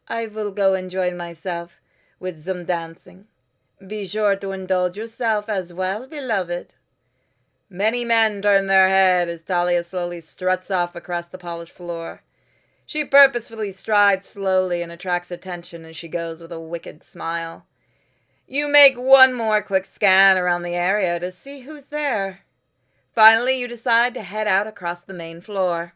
Speaker 2: I will go and join myself with some dancing. Be sure to indulge yourself as well, beloved. Many men turn their head as Talia slowly struts off across the polished floor. She purposefully strides slowly and attracts attention as she goes with a wicked smile. You make one more quick scan around the area to see who's there. Finally, you decide to head out across the main floor.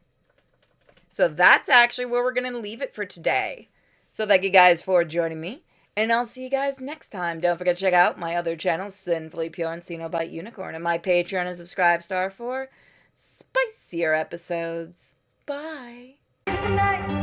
Speaker 2: So that's actually where we're going to leave it for today. So thank you guys for joining me. And I'll see you guys next time. Don't forget to check out my other channel, Sinfully Pure and Cenobite Unicorn, and my Patreon and Subscribe Star for spicier episodes. Bye.
Speaker 1: Tonight.